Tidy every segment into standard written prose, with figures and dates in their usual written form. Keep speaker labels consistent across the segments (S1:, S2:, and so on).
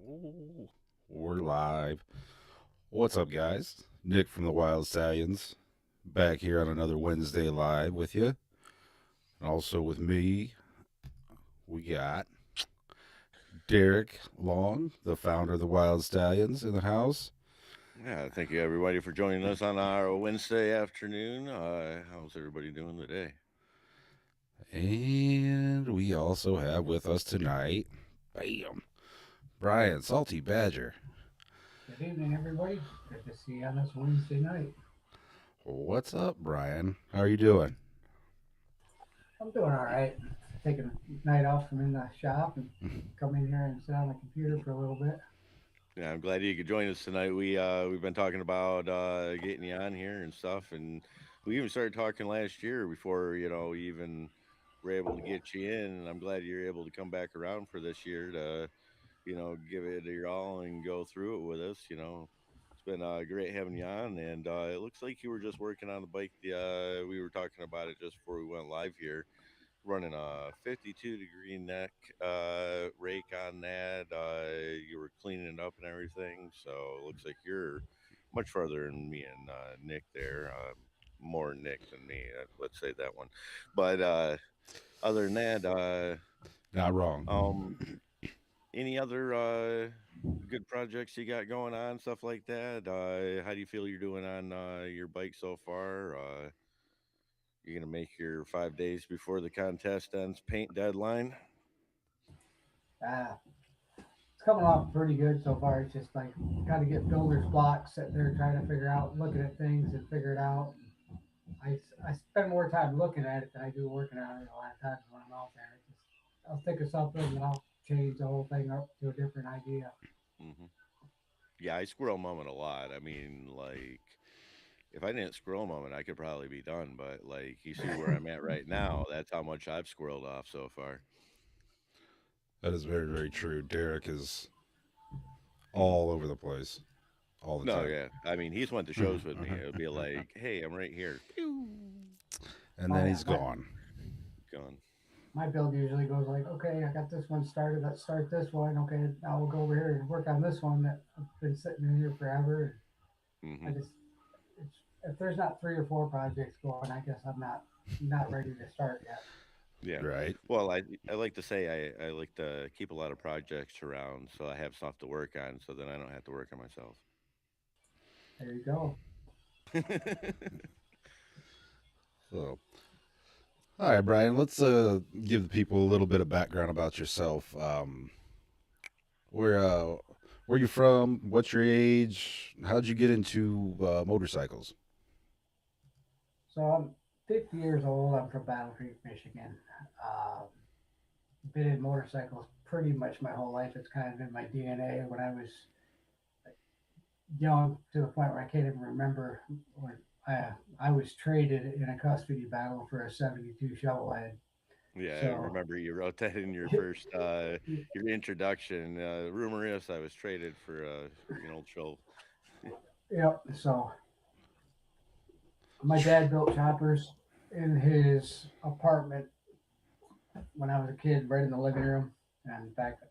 S1: Ooh, we're live. What's up, guys? Nick from the Wyld Stallions, back here on another Wednesday live with you. And also with me, we got Derek Long, the founder of the Wyld Stallions, in the house.
S2: Yeah, thank you everybody for joining us on our Wednesday afternoon. How's everybody doing today?
S1: And we also have with us tonight, bam, Brian Salty Badger.
S3: Good evening, everybody. Good to see you on this Wednesday night.
S1: What's up, Brian? How are you doing?
S3: I'm doing all right. Taking a night off from in the shop and come in here and sit on the computer for a little bit.
S2: Yeah, I'm glad you could join us tonight. We've been talking about getting you on here and stuff, and we even started talking last year before we even were able to get you in. And I'm glad you're able to come back around for this year to give it your all and go through it with us. It's been great having you on, and it looks like you were just working on the bike. We were talking about it just before we went live here, running a 52-degree neck rake on that. You were cleaning it up and everything, so it looks like you're much farther than me and Nick there. More Nick than me, let's say that one. But other than that,
S1: Not wrong.
S2: um, any other good projects you got going on, stuff like that? How do you feel you're doing on your bike so far? You're gonna make your 5 days before the contest ends paint deadline.
S3: Uh, it's coming off pretty good so far. It's just like got to get builder's blocks, sitting there trying to figure out, looking at things and figure it out. I spend more time looking at it than I do working on it a lot of times when I'm out there. I'll think of something and I'll change the whole thing up to a different idea.
S2: hmm Yeah, I squirrel moment a lot. I mean, like, if I didn't squirrel moment, I could probably be done. But like, you see where I'm at right now. That's how much I've squirreled off so far.
S1: That is very, very true. Derek is all over the place all the
S2: No,
S1: time.
S2: yeah. I mean, he's went to shows with me. It'll be like, hey, I'm right here. Pew!
S1: And
S3: Oh
S1: then
S3: yeah,
S1: he's gone.
S2: Gone.
S3: my build usually goes like, okay, I got this one started. Let's start this one. Okay, now we'll go over here and work on this one that I've been sitting in here forever.
S2: hmm
S3: I just it's, if there's not three or four projects going, I guess I'm not ready to start yet.
S2: Yeah.
S1: Right?
S2: Well, I like to say I like to keep a lot of projects around so I have stuff to work on so then I don't have to work on myself.
S3: There you go.
S1: So, all right, Brian, let's give the people a little bit of background about yourself. Where where you from? What's your age? How'd you get into motorcycles?
S3: So I'm 50 years old. I'm from Battle Creek, Michigan. Uh, been in motorcycles pretty much my whole life. It's kind of in my DNA. When I was young, to the point where I can't even remember when I was traded in a custody battle for a '72 shovel head.
S2: Yeah, I
S3: So,
S2: remember you wrote that in your first your introduction. Rumor is I was traded for an old show.
S3: yep. So my dad built choppers in his apartment when I was a kid, right in the living room. And in fact,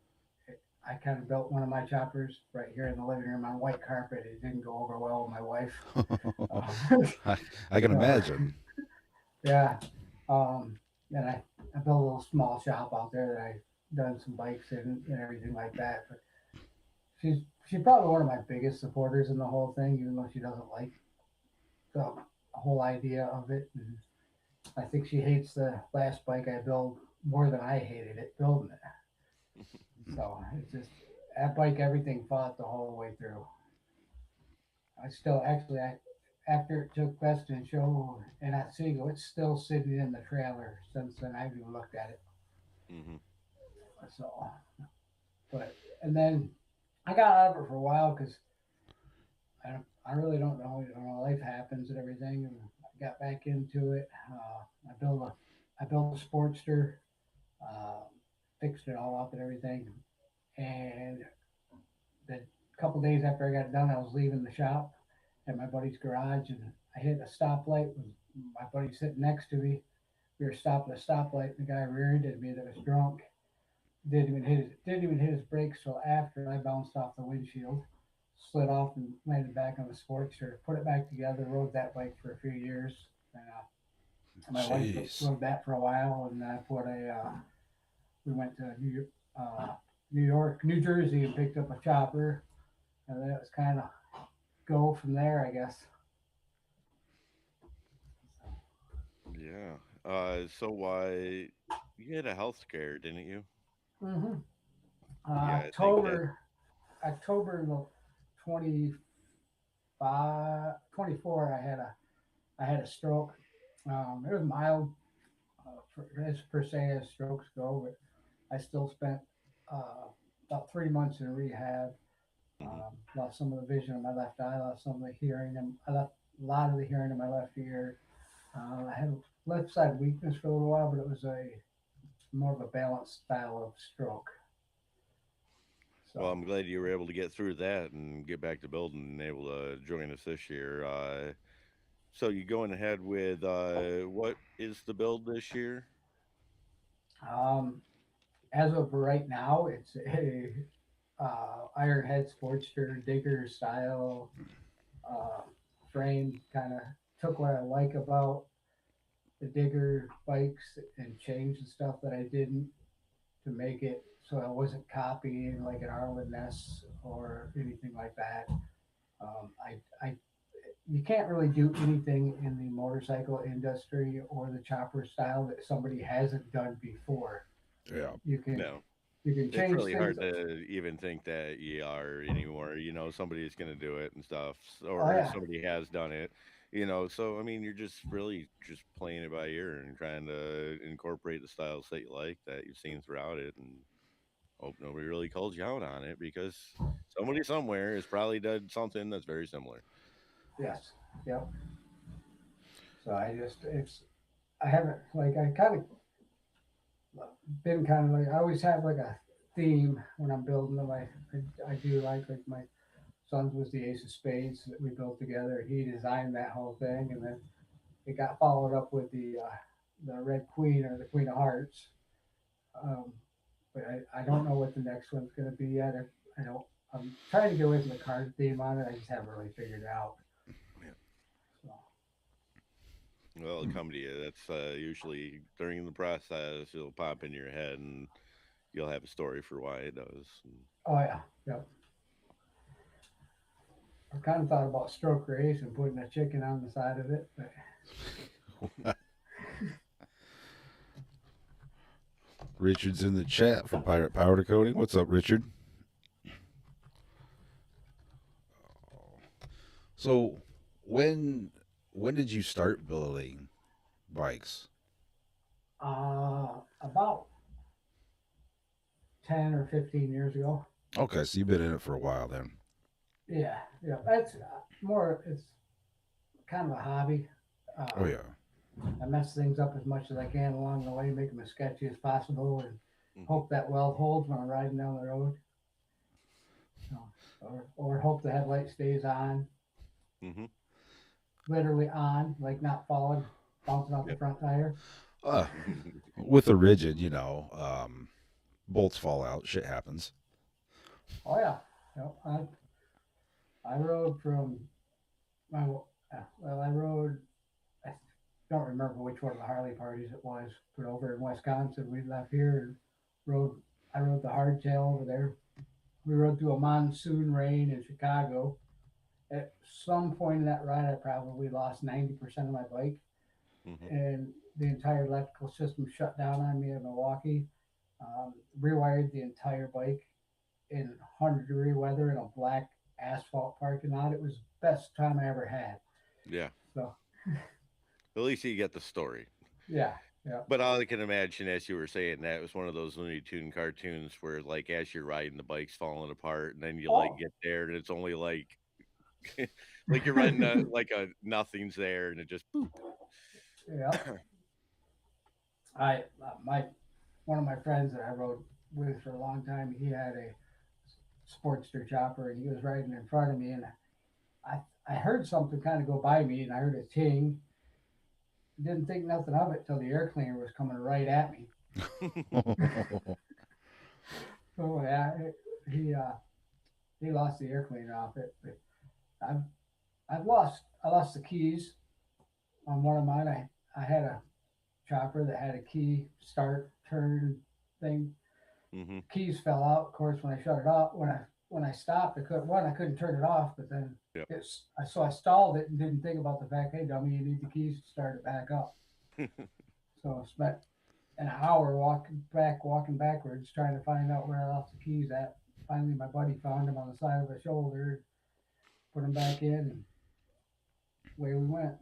S3: I kind of built one of my choppers right here in the living room on white carpet. It didn't go over well with my wife. Uh,
S1: I, I can
S3: so,
S1: imagine.
S3: yeah. Um, and I built a little small shop out there that I done some bikes and everything like that. But she's she's probably one of my biggest supporters in the whole thing, even though she doesn't like the whole idea of it. And I think she hates the last bike I built more than I hated it building it. So it's just that bike, everything fought the whole way through. I still actually, after it took Best in Show in Otsego, it's still sitting in the trailer since then. I haven't even looked at it.
S2: hmm
S3: So, but and then I got out of it for a while because I really don't know. You know, life happens and everything, and I got back into it. I built a Sportster, uh, fixed it all up and everything, and the couple days after I got done, I was leaving the shop at my buddy's garage, and I hit a stoplight with my buddy sitting next to me. We were stopping at a stoplight, and the guy rear-ended me that was drunk, didn't even hit his brakes till after I bounced off the windshield, slid off and landed back on the Sportster. Put it back together, rode that bike for a few years. My wife
S1: Jeez.
S3: rode that for a while, and I put a we went to uh, New York, New Jersey, and picked up a chopper, and then it was kind of go from there, I guess.
S2: Yeah. So why you had a health scare, didn't you?
S3: Mm-hmm.
S2: Yeah, I think that.
S3: October 25, 24, I had a stroke. It was mild, as per se as strokes go, but I still spent uh, about 3 months in rehab.
S2: Hmm.
S3: Lost some of the vision in my left eye, lost some of the hearing, and I left a lot of the hearing in my left ear. I had left side weakness for a little while, but it was a more of a balanced style of stroke.
S2: Well,
S3: So
S2: I'm glad you were able to get through that and get back to building and able to join us this year. So you going ahead with what is the build this year?
S3: um, as of right now, it's a Ironhead Sportster Digger style uh, frame. Kind of took what I like about the Digger bikes and changed the stuff that I didn't to make it so I wasn't copying like an Arlen Ness or anything like that. I you can't really do anything in the motorcycle industry or the chopper style that somebody hasn't done before.
S1: Yeah.
S3: You can
S2: No.
S3: you can
S2: It's
S3: change
S2: really
S3: things.
S2: hard to even think that you are anymore. Somebody's going to do it and stuff,
S3: Oh
S2: or
S3: yeah,
S2: somebody has done it. So I mean, you're just really just playing it by ear and trying to incorporate the styles that you like that you've seen throughout it, and hope nobody really calls you out on it because somebody somewhere has probably done something that's very similar.
S3: yes, yep. So I just it's I haven't like I kind of been kind of like I always have like a theme when I'm building them. I do like my son's was the Ace of Spades that we built together. He designed that whole thing, and then it got followed up with the Red Queen or the Queen of Hearts. Um, but I don't know what the next one's going to be yet. I don't. I'm trying to get away from the card theme on it. I just haven't really figured it out.
S2: Yeah.
S3: So,
S2: Well, it'll come to you. That's usually during the process, it'll pop in your head, and you'll have a story for why it does.
S3: oh yeah, yep. I kind of thought about stroke race and putting a chicken on the side of it, but
S1: Richard's in the chat for Pirate Powder Coating. What's up, Richard? So, when when did you start building bikes?
S3: about 10 or 15 years ago.
S1: Okay, so you've been in it for a while then.
S3: Yeah, yeah. That's more. It's kind of a hobby.
S1: Oh
S3: Uh,
S1: yeah.
S3: I mess things up as much as I can along the way, make them as sketchy as possible, and
S2: Hmm.
S3: hope that weld holds when I'm riding down the road. So, or hope the headlight stays on,
S2: Hmm.
S3: literally on, like not falling, bouncing off the
S2: Yep.
S3: front tire.
S1: Uh, with a rigid, bolts fall out. Shit happens.
S3: Oh yeah, yep. I rode from my well, I rode. I don't remember which one of the Harley parties it was, but over in Wisconsin, we left here and rode. I rode the hardtail over there. We rode through a monsoon rain in Chicago. At some point in that ride, I probably lost 90% of my bike,
S2: Hmm.
S3: and the entire electrical system shut down on me in Milwaukee. Rewired the entire bike in 100-degree weather in a black asphalt parking lot. It was the best time I ever had.
S2: Yeah.
S3: So,
S2: At least you get the story.
S3: yeah, yeah.
S2: But all I can imagine, as you were saying, that was one of those Looney Tune cartoons where, like, as you're riding, the bike's falling apart, and then you like
S3: Oh,
S2: get there, and it's only like you're riding like a nothing's there, and it just boop.
S3: yeah. I my One of my friends that I rode with for a long time, he had a Sportster chopper, and he was riding in front of me, and I heard something kind of go by me, and I heard a ting. Didn't think nothing of it till the air cleaner was coming right at me. Oh yeah, he he lost the air cleaner off it. But I've I lost the keys on one of mine. I had a chopper that had a key start turn thing.
S2: Mm-hmm.
S3: Keys fell out. Of course, when I shut it off, when I stopped, I couldn't turn it off. But then
S2: Yep.
S3: so I stalled it and didn't think about the fact, hey dummy, you need the keys to start it back up. So I spent an hour walking backwards, trying to find out where I left the keys at. Finally, my buddy found them on the side of the shoulder, put them back in, and away we went.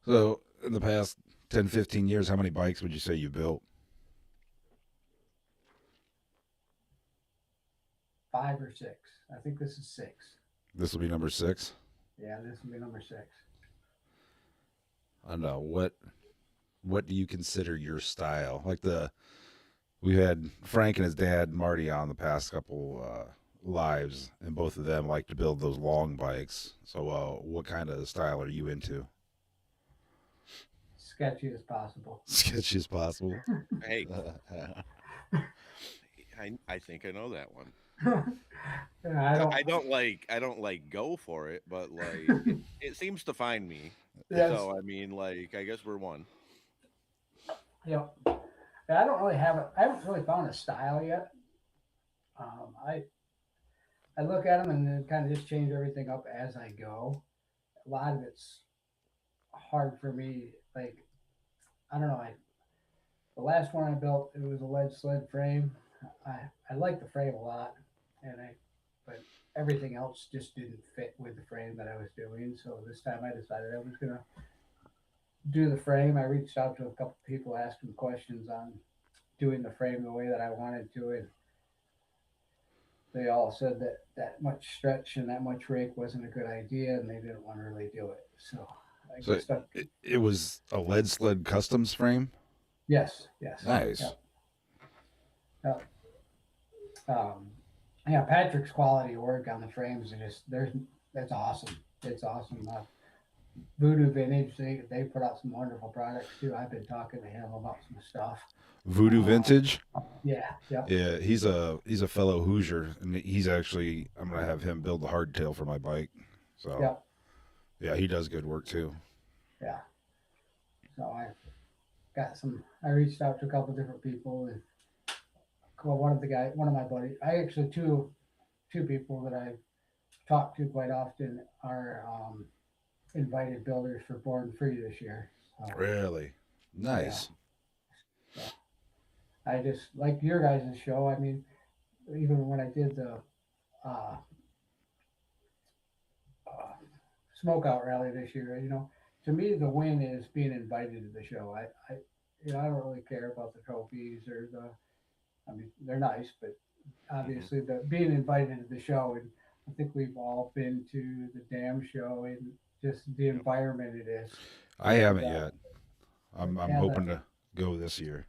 S1: So, in the past 10, 15 years, how many bikes would you say you built?
S3: 5 or 6. I think this is 6.
S1: This will be number 6.
S3: Yeah, this will be number 6.
S1: I don't know. What do you consider your style? Like we had Frank and his dad Marty on the past couple lives, and both of them like to build those long bikes. So, what kind of style are you into?
S3: Sketchy as possible.
S1: Sketchy as possible.
S2: Hey, I think I know that one.
S3: Yeah, I don't.
S2: I don't like go for it, but like it seems to find me.
S3: Yes.
S2: So I mean, like I guess we're one.
S3: Yep. Yeah, I don't really have it. I haven't really found a style yet. I look at them and then kind of just change everything up as I go. A lot of it's hard for me. Like I don't know. The last one I built, it was a lead sled frame. I like the frame a lot, and I but everything else just didn't fit with the frame that I was doing. So this time I decided I was gonna do the frame. I reached out to a couple people, asking questions on doing the frame the way that I wanted to, and they all said that that much stretch and that much rake wasn't a good idea, and they didn't want to really do it. So I
S1: So,
S3: guess that
S1: it was a lead sled customs frame.
S3: yes, yes,
S1: Nice.
S3: yep, yep. Um, yeah, Patrick's quality of work on the frames are just there's that's awesome. It's awesome. Voodoo Vintage, they put out some wonderful products too. I've been talking to him about some stuff.
S1: Voodoo Vintage.
S3: Yeah, yep,
S1: Yeah, he's a fellow Hoosier, and he's actually I'm gonna have him build the hardtail for my bike. So
S3: yep,
S1: yeah, he does good work too.
S3: yeah. So I got some. I reached out to a couple different people, and well, one of my buddies. I actually two people that I talk to quite often are invited builders for Born Free this year. So
S1: Really
S3: yeah,
S1: nice.
S3: so I just like your guys' show. I mean, even when I did the uh, uh, smokeout rally this year, to me the win is being invited to the show. I don't really care about the trophies or the. I mean, they're nice, but
S2: Hmm.
S3: obviously the being invited to the show, and I think we've all been to the damn show and just the
S2: Yep.
S3: environment it is.
S1: I
S3: And
S1: haven't yet. I'm
S3: and
S1: hoping to go this year.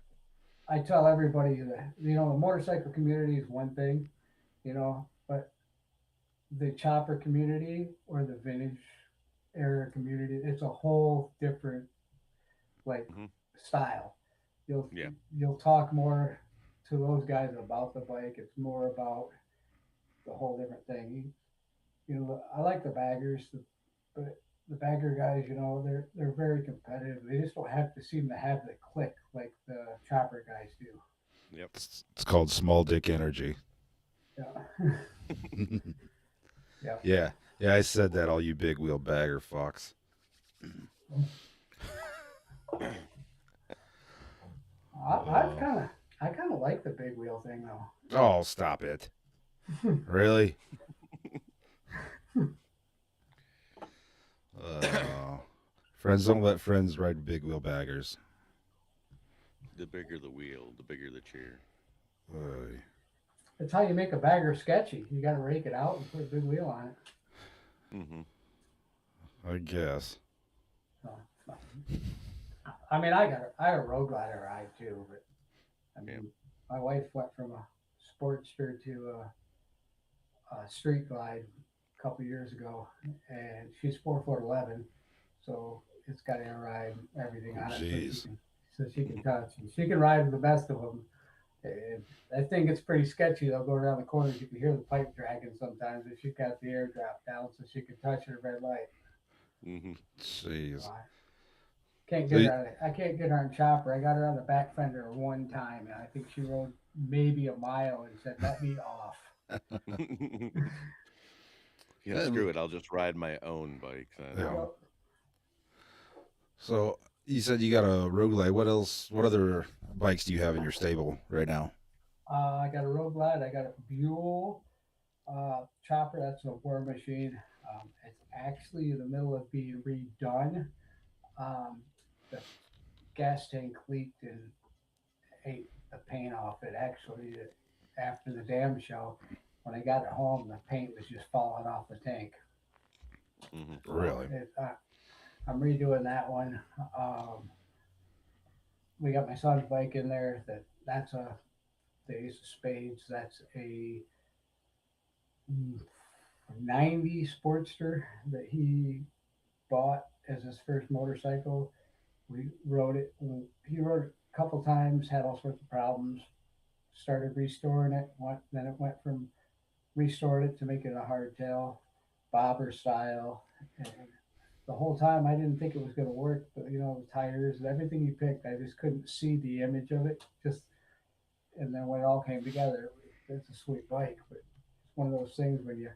S3: I tell everybody that the motorcycle community is one thing, but the chopper community or the vintage era community, it's a whole different like
S2: Hmm.
S3: style. You'll
S2: Yeah.
S3: you'll talk more to those guys about the bike. It's more about the whole different thing. I like the baggers, but the bagger guys, they're very competitive. They just don't have to seem to have the click like the chopper guys do.
S2: Yep.
S1: It's called small dick energy.
S3: Yeah, yeah.
S1: Yeah, yeah. I said that. All you big wheel bagger fucks.
S3: I've
S1: Uh,
S3: I kind of like the big wheel thing though.
S1: oh, stop it. Really? Uh, friends don't let friends ride big wheel baggers.
S2: The bigger the wheel, the bigger the cheer.
S1: Uh,
S3: It's how you make a bagger sketchy. You got to rake it out and put a big wheel on it.
S2: Hmm.
S1: I guess.
S3: So, I mean, I got a road glider ride too, but I
S2: Yeah.
S3: mean, my wife went from a Sportster to a street glide a couple years ago, and she's 4'11", so it's got air ride and everything
S1: Oh,
S3: on it,
S1: jeez.
S3: so she can touch and she can ride with the best of them. And I think it's pretty sketchy. They'll go around the corners. You can hear the pipe dragging sometimes if she got the air drop down so she could touch her red light.
S2: Hmm.
S3: So
S1: Jeez.
S3: I can't
S1: So
S3: get her on. I can't get her on chopper. I got her on the back fender one time, and I think she rode maybe a mile and said, "Let me off."
S2: Yeah,
S1: and,
S2: screw it. I'll just ride my own bike then.
S1: yeah.
S3: Yep.
S1: So you said you got a Road Glide. What else? What other bikes do you have in your stable right now?
S3: I got a Road Glide. I got a Buell chopper. That's a war machine. It's actually in the middle of being redone. Um, the gas tank leaked and ate the paint off it. Actually, after the dam show, when I got it home, the paint was just falling off the tank.
S2: Hmm.
S3: So
S1: Really?
S3: I'm redoing that one. Um, we got my son's bike in there. That's a the Ace of Spades. That's a 90 Sportster that he bought as his first motorcycle. We rode it. He rode it a couple times, had all sorts of problems. Started restoring it. Then it went from restored it to make it a hardtail, bobber style. And the whole time I didn't think it was going to work, but the tires and everything he picked, I just couldn't see the image of it. And then when it all came together, it's a sweet bike. But it's one of those things when you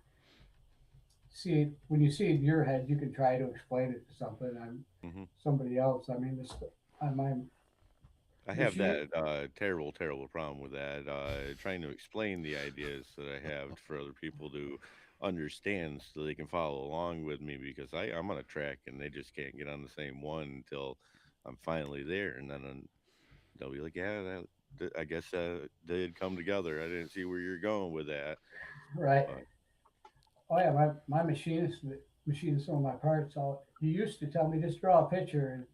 S3: see it in your head, you can try to explain it to
S2: Hmm.
S3: somebody else. I mean, this on my
S2: I have
S3: machine,
S2: that terrible, terrible problem with that. Trying to explain the ideas that I have for other people to understand so they can follow along with me because I'm on a track and they just can't get on the same one until I'm finally there. And then they'll be like, yeah, I guess did come together. I didn't see where you're going with that.
S3: right?
S2: But
S3: Oh yeah, my machines some of my parts. He used to tell me just draw a picture, and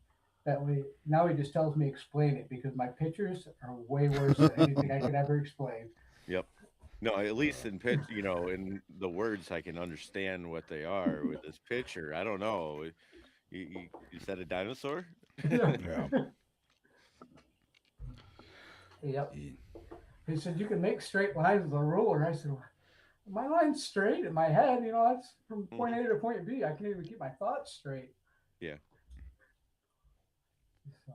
S3: that way now he just tells me explain it because my pictures are way worse than anything I could ever explain.
S2: yep. No, at least in in the words, I can understand what they are. With this picture, I don't know. You said a dinosaur?
S3: Yeah.
S1: Yeah.
S3: Yep.
S1: Ye-
S3: He said you can make straight lines with a ruler. I said, my line's straight in my head. That's from point
S2: Hmm.
S3: A to point B. I can't even keep my thoughts straight.
S2: Yeah.
S3: So,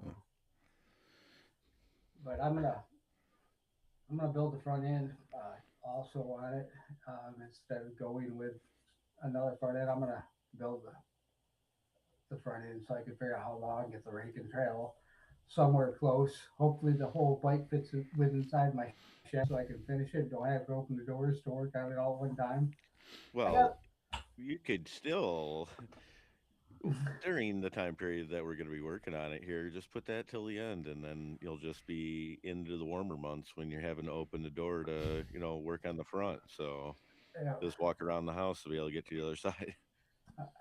S3: but I'm gonna build the front end also on it instead of going with another front end. I'm gonna build the front end so I can figure out how long get the rake and trail somewhere close. Hopefully the whole bike fits with inside my shed so I can finish it. Don't have to open the doors to work on it all at one time. I
S2: Well,
S3: got
S2: you could still, during the time period that we're going to be working on it here, just put that till the end, and then you'll just be into the warmer months when you're having to open the door to, work on the front. So
S3: yeah,
S2: just walk around the house to be able to get to the other side.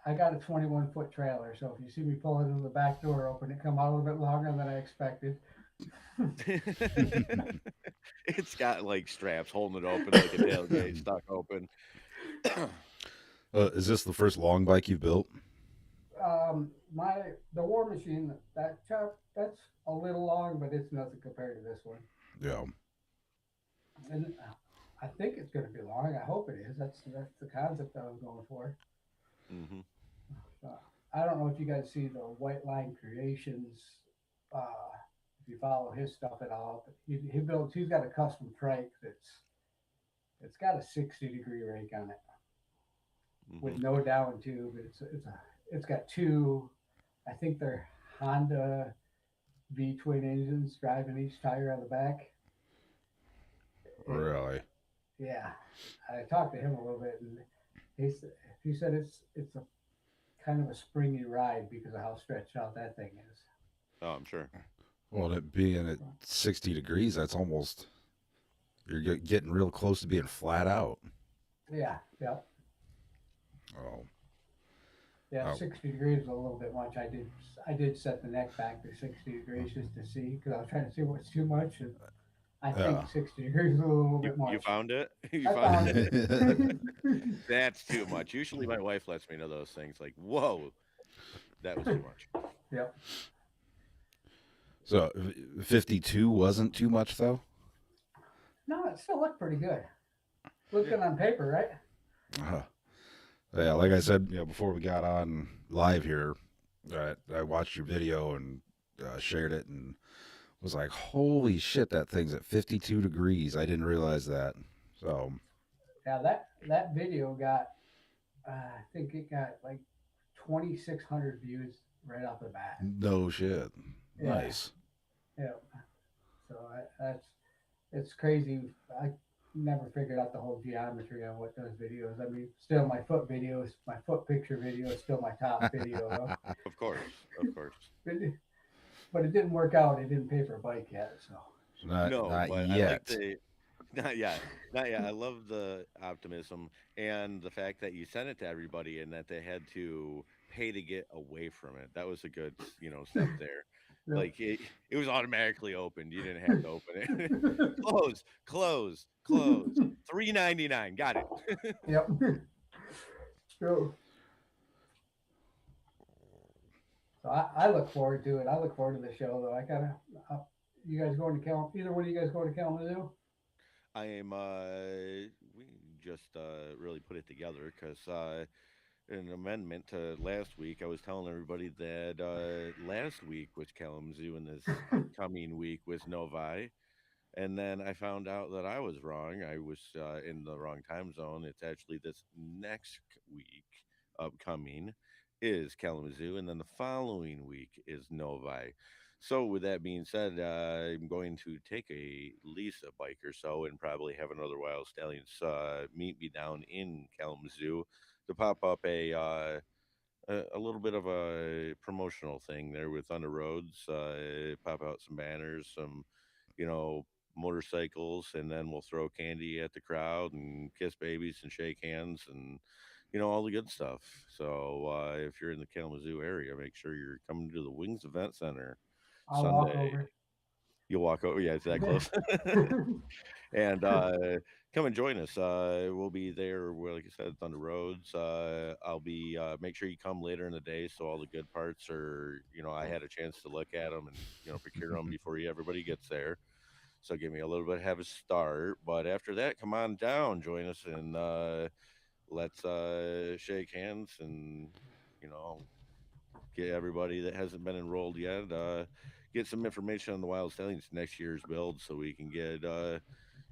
S3: I got a 21-foot trailer, so if you see me pulling in the back door open, it come out a little bit longer than I expected.
S2: It's got like straps holding it open like a tailgate stuck open.
S1: is this the first long bike you've built?
S3: The war machine that's a little long, but it's nothing compared to this one.
S1: Yeah.
S3: And I think it's going to be long. I hope it is. That's the concept I was going for.
S2: Hmm.
S3: Uh, I don't know if you guys see the White Line Creations. Uh, if you follow his stuff at all, but he's got a custom trike it's got a 60-degree rake on it with
S2: Hmm.
S3: no down tube. It's got two. I think they're Honda V twin engines driving each tire on the back. It,
S1: Really?
S3: yeah, I talked to him a little bit, and he said it's a kind of a springy ride because of how stretched out that thing is.
S2: Oh, I'm sure.
S1: Well, it being at 60 degrees, that's almost, you're getting real close to being flat out.
S3: Yeah, yeah,
S1: Oh.
S3: yeah.
S1: Oh.
S3: 60 degrees is a little bit much. I did set the neck back to 60 degrees just to see because I was trying to see what's too much, and I
S1: Yeah.
S3: think 60 degrees is a little bit
S2: You
S3: much.
S2: found it? You
S3: I
S2: found
S3: found
S2: it?
S3: it.
S2: That's too much. Usually my wife lets me know those things like, whoa, that was too much.
S3: Yep.
S1: So 52 wasn't too much, though?
S3: No, it still looked pretty good. Looked good on paper, right?
S1: Uh, yeah, like I said, before we got on live here, I watched your video and shared it and was like, holy shit, that thing's at 52 degrees. I didn't realize that. So,
S3: Yeah, that video got I think it got like 2,600 views right off the bat.
S1: no shit.
S3: Yeah,
S1: Nice.
S3: yeah. So that's it's crazy. I never figured out the whole geometry on what those videos. I mean, still my foot picture video is still my top video though.
S2: Of course, of course.
S3: But but it didn't work out. It didn't pay for a bike yet. So
S2: No,
S1: Not
S2: but I like
S1: yet.
S2: the not yet, not yet. I love the optimism and the fact that you sent it to everybody and that they had to pay to get away from it. That was a good, step there.
S3: yep.
S2: Like it was automatically opened. You didn't have to open it. Close, close, close. 3.99. Got it.
S3: yep. So I look forward to it. I look forward to the show though. I gotta. You guys going to Either one of you guys going to Kalamazoo?
S2: I am. We just really put it together because an amendment to last week. I was telling everybody that last week was Kalamazoo and this upcoming week was Novi. And then I found out that I was wrong. I was in the wrong time zone. It's actually this next week upcoming is Kalamazoo, and then the following week is Novi. So, with that being said, I'm going to take a lease a bike or so and probably have another Wild Stallions meet me down in Kalamazoo to pop up a little bit of a promotional thing there with on the roads. Pop out some banners, some you know motorcycles, and then we'll throw candy at the crowd and kiss babies and shake hands and all the good stuff. So if you're in the Kalamazoo area, make sure you're coming to the Wings Event Center
S3: I'll walk
S2: Sunday.
S3: over.
S2: You'll walk over. Yeah, it's that close. And come and join us. We'll be there. Like I said, on the roads. I'll be make sure you come later in the day, so all the good parts are. I had a chance to look at them and procure them before everybody gets there. So give me a little bit have a start. But after that, come on down, join us, and let's shake hands and you know get everybody that hasn't been enrolled yet. Get some information on the Wild Stallions next year's build, so we can get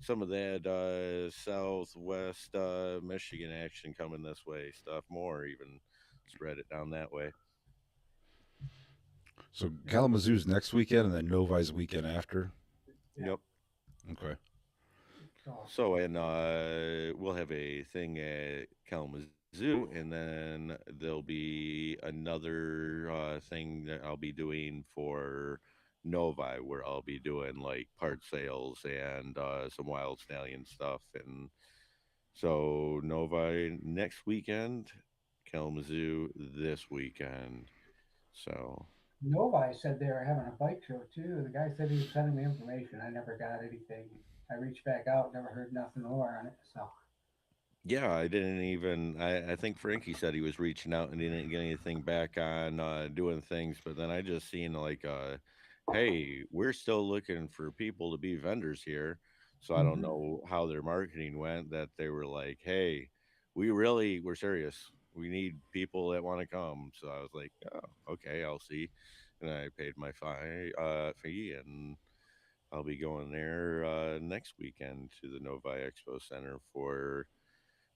S2: some of that Southwest Michigan action coming this way. Stuff more, even spread it down that way.
S1: So
S3: yep.
S1: Kalamazoo's next weekend and then Novi's weekend after.
S3: Yep.
S2: Yep.
S1: Okay.
S3: So
S2: So, and we'll have a thing at Kalamazoo, and then there'll be another thing that I'll be doing for Novi, where I'll be doing like part sales and some Wild Stallion stuff. And so, Novi next weekend, Kalamazoo this weekend. So,
S3: Novi said they were having a bike show too. The guy said he was sending me information. I never got anything. I reached back out, never heard nothing more on it. So
S2: yeah, I didn't even. I think Frankie said he was reaching out and he didn't get anything back on doing things, but then I just seen like, hey, we're still looking for people to be vendors here. So I don't
S3: hmm
S2: know how their marketing went. That they were like, hey, we're serious. We need people that want to come. So I was like, oh, okay, I'll see. And I paid my fee, and I'll be going there next weekend to the Novi Expo Center for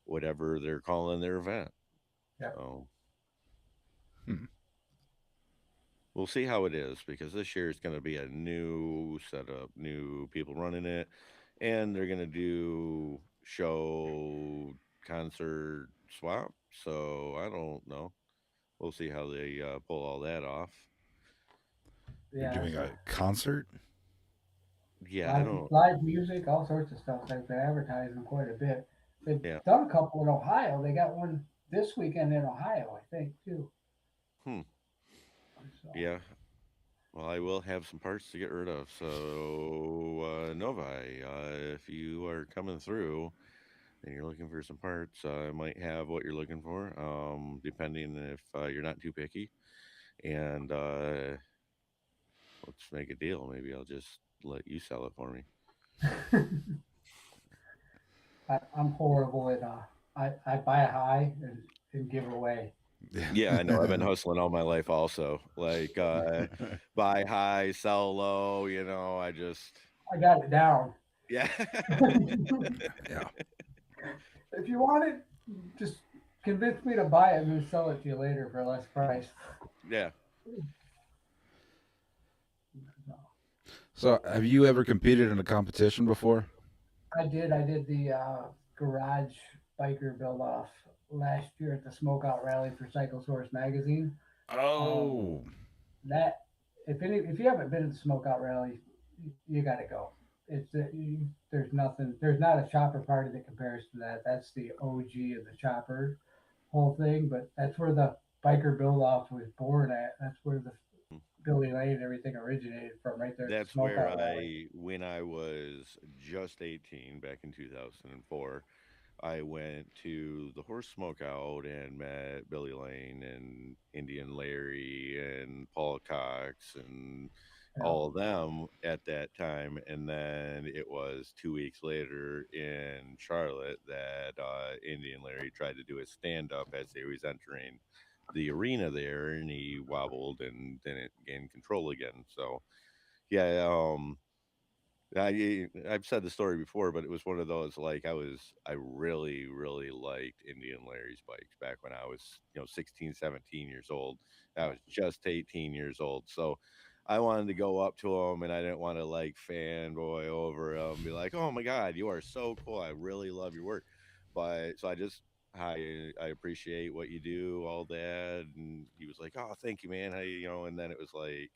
S2: whatever they're calling their event.
S3: yep.
S2: So
S1: Hmm.
S2: we'll see how it is because this year is going to be a new setup, new people running it, and they're going to do show concert swap. So I don't know. We'll see how they pull all that off.
S1: They're
S3: Yeah,
S1: doing
S3: it's
S1: a concert.
S2: Yeah, I don't.
S3: live music, all sorts of stuff. Like they're advertising quite a bit. They've
S2: Yeah.
S3: done a couple in Ohio. They got one this weekend in Ohio, I think, too.
S2: Hmm.
S3: So
S2: Yeah. Well, I will have some parts to get rid of. So, Novi, if you are coming through, and you're looking for some parts, I might have what you're looking for, depending if you're not too picky. And let's make a deal. Maybe I'll just let you sell it for me.
S3: I'm horrible at I buy high and give away.
S2: Yeah, I know. I've been hustling all my life also. Like buy high, sell low, I just
S3: I got it down.
S2: yeah.
S1: Yeah.
S3: If you want it, just convince me to buy it and then sell it to you later for a less price.
S2: Yeah.
S3: No.
S1: So, have you ever competed in a competition before?
S3: I did. I did the garage biker build off last year at the Smokeout Rally for Cycle Source magazine. Um,
S1: Oh,
S3: that if you haven't been to the Smokeout Rally, you got to go. There's nothing. There's not a chopper party that compares to that. That's the OG of the chopper whole thing. But that's where the biker build off was born at. That's where the Billy Lane and everything originated from, right there at the
S2: That's where
S3: Smokeout Rally.
S2: when I was just 18 back in 2004, I went to the Horse Smokeout and met Billy Lane and Indian Larry and Paul Cox and
S3: Yeah,
S2: all of them at that time. And then it was 2 weeks later in Charlotte that Indian Larry tried to do a stand up as he was entering the arena there, and he wobbled and didn't gain control again. So, yeah, I've said the story before, but it was one of those like I really really liked Indian Larry's bikes back when I was 16, 17 years old. I was just 18 years old, so I wanted to go up to him and I didn't want to like fanboy over him, be like, "Oh my God, you are so cool! I really love your work." But so I just I appreciate what you do, all that, and he was like, "Oh, thank you, man." And then it was like,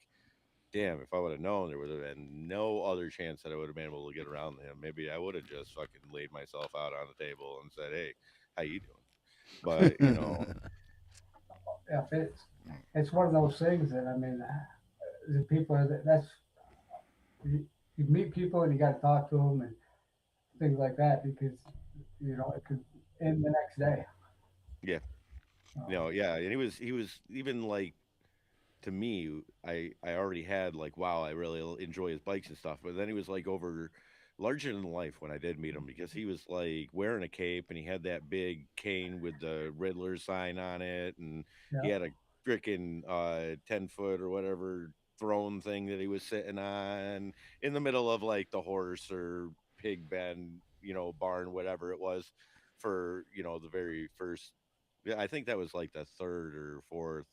S2: damn, if I would have known, there would have been no other chance that I would have been able to get around to him. Maybe I would have just fucking laid myself out on the table and said, "Hey, how you doing?" But
S3: yeah. It's one of those things that I mean, the people are that's you meet people and you got to talk to them and things like that because it could end the next day.
S2: yeah,
S3: Um,
S2: yeah, and he was even like, to me, I already had like, wow, I really enjoy his bikes and stuff. But then he was like over larger than life when I did meet him, because he was like wearing a cape and he had that big cane with the Riddler sign on it, and he
S3: yeah,
S2: had a freaking 10 foot or whatever throne thing that he was sitting on in the middle of like the horse or pig pen, barn, whatever it was, for the very first. Yeah, I think that was like the third or fourth,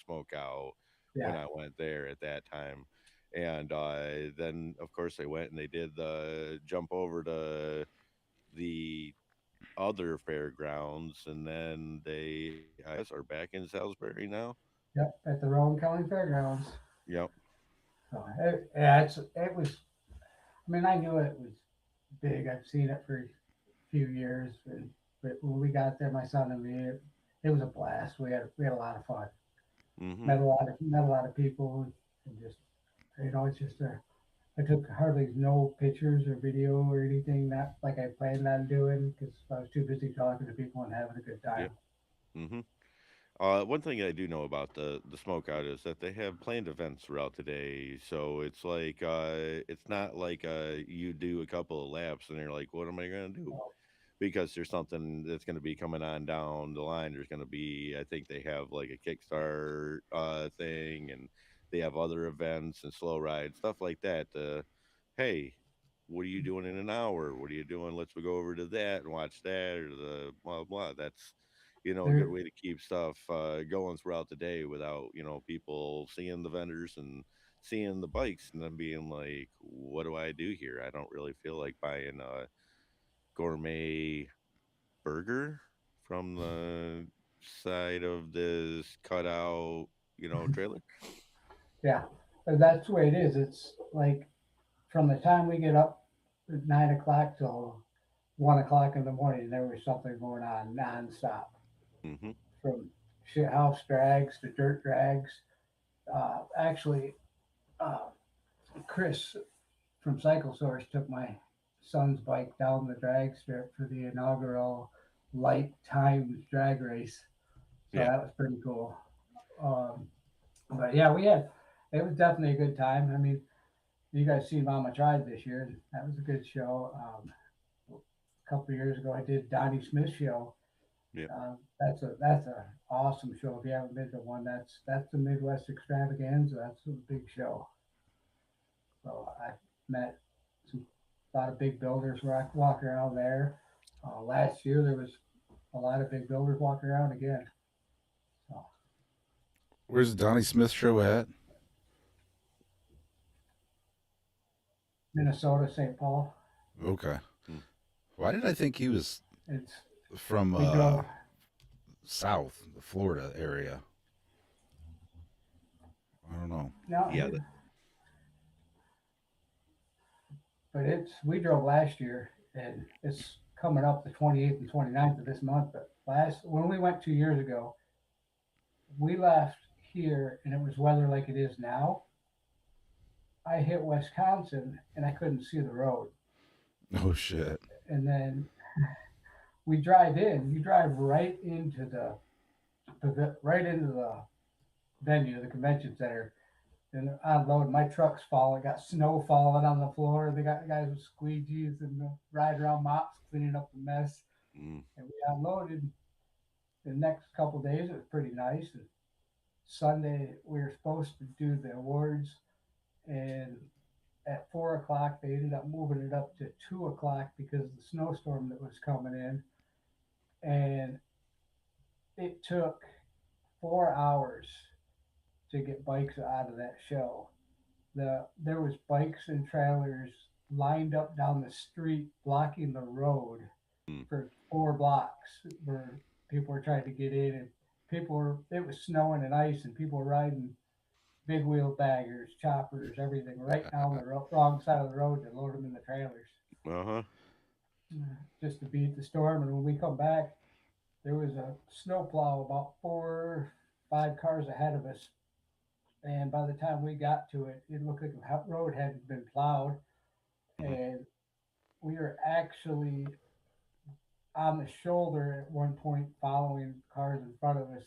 S2: smoke out when
S3: yeah,
S2: I went there at that time. And then, of course, they went and they did the jump over to the other fairgrounds, and then they, I guess, are back in Salisbury now.
S3: yep. At the Rowan County Fairgrounds.
S2: Yep.
S3: So yeah, it was. I mean, I knew it was big. I've seen it for a few years, but when we got there, my son and me, it was a blast. We had a lot of fun.
S2: Hmm.
S3: Met a lot of people, and just it's just a. I took hardly no pictures or video or anything that like I planned on doing because I was too busy talking to people and having a good
S2: Yep.
S3: time.
S2: Hmm. One thing I do know about the smokeout is that they have planned events throughout the day. So it's like it's not like you do a couple of laps and you're like, what am I gonna do? Because there's something that's going to be coming on down the line. There's going to be, I think they have like a Kickstarter thing, and they have other events and slow rides, stuff like that. Hey, what are you doing in an hour? What are you doing? Let's go over to that and watch that, or the blah blah. That's a good
S3: There,
S2: way to keep stuff going throughout the day without people seeing the vendors and seeing the bikes and then being like, what do I do here? I don't really feel like buying a gourmet burger from the side of this cutout, trailer.
S3: yeah, but that's the way it is. It's like from the time we get up at 9 o'clock till 1 o'clock in the morning, there was something going on nonstop.
S2: Hmm.
S3: From shit house drags to dirt drags. Actually, uh, Chris from Cycle Source took my son's bike down the drag strip for the inaugural light times drag race. So
S2: Yeah.
S3: that was pretty cool. Um, but yeah, it was definitely a good time. I mean, you guys seen Mama Tried this year. That was a good show. a couple of years ago, I did Donnie Smith show.
S2: Yeah.
S3: That's a awesome show. If you haven't been to one, that's the Midwest Extravaganza. That's a big show. So I met some a lot of big builders walking around there. Last year there was a lot of big builders walking around again. So
S1: Where's the Donnie Smith show at?
S3: Minnesota, St. Paul.
S1: Okay.
S2: Mm.
S1: Why did I think he was
S3: It's
S1: from
S3: we drove
S1: south, the Florida area? I don't know.
S3: no,
S2: Yeah.
S3: but it's we drove last year, and it's coming up the 28th and 29th of this month. But last when we went 2 years ago, we left here and it was weather like it is now. I hit Wisconsin and I couldn't see the road.
S1: Oh shit.
S3: And then we drive in. You drive right into right into the venue, the convention center, and unload. My truck's falling. Got snow falling on the floor. They got guys with squeegees and riding around mops cleaning up the mess.
S2: Mm.
S3: And we unloaded. The next couple of days it was pretty nice. And Sunday we were supposed to do the awards, and at 4 o'clock they ended up moving it up to 2 o'clock because of the snowstorm that was coming in, and it took 4 hours to get bikes out of that show. There was bikes and trailers lined up down the street blocking the road
S2: Mm.
S3: for 4 blocks where people were trying to get in, and it was snowing and ice and people were riding big wheel baggers, choppers, everything right down the wrong side of the road to load them in the trailers
S2: Uh huh.
S3: just to beat the storm. And when we come back, there was a snowplow about 4 5 cars ahead of us, and by the time we got to it, it looked like the road hadn't been plowed,
S2: Hmm.
S3: and we were actually on the shoulder at one point, following cars in front of us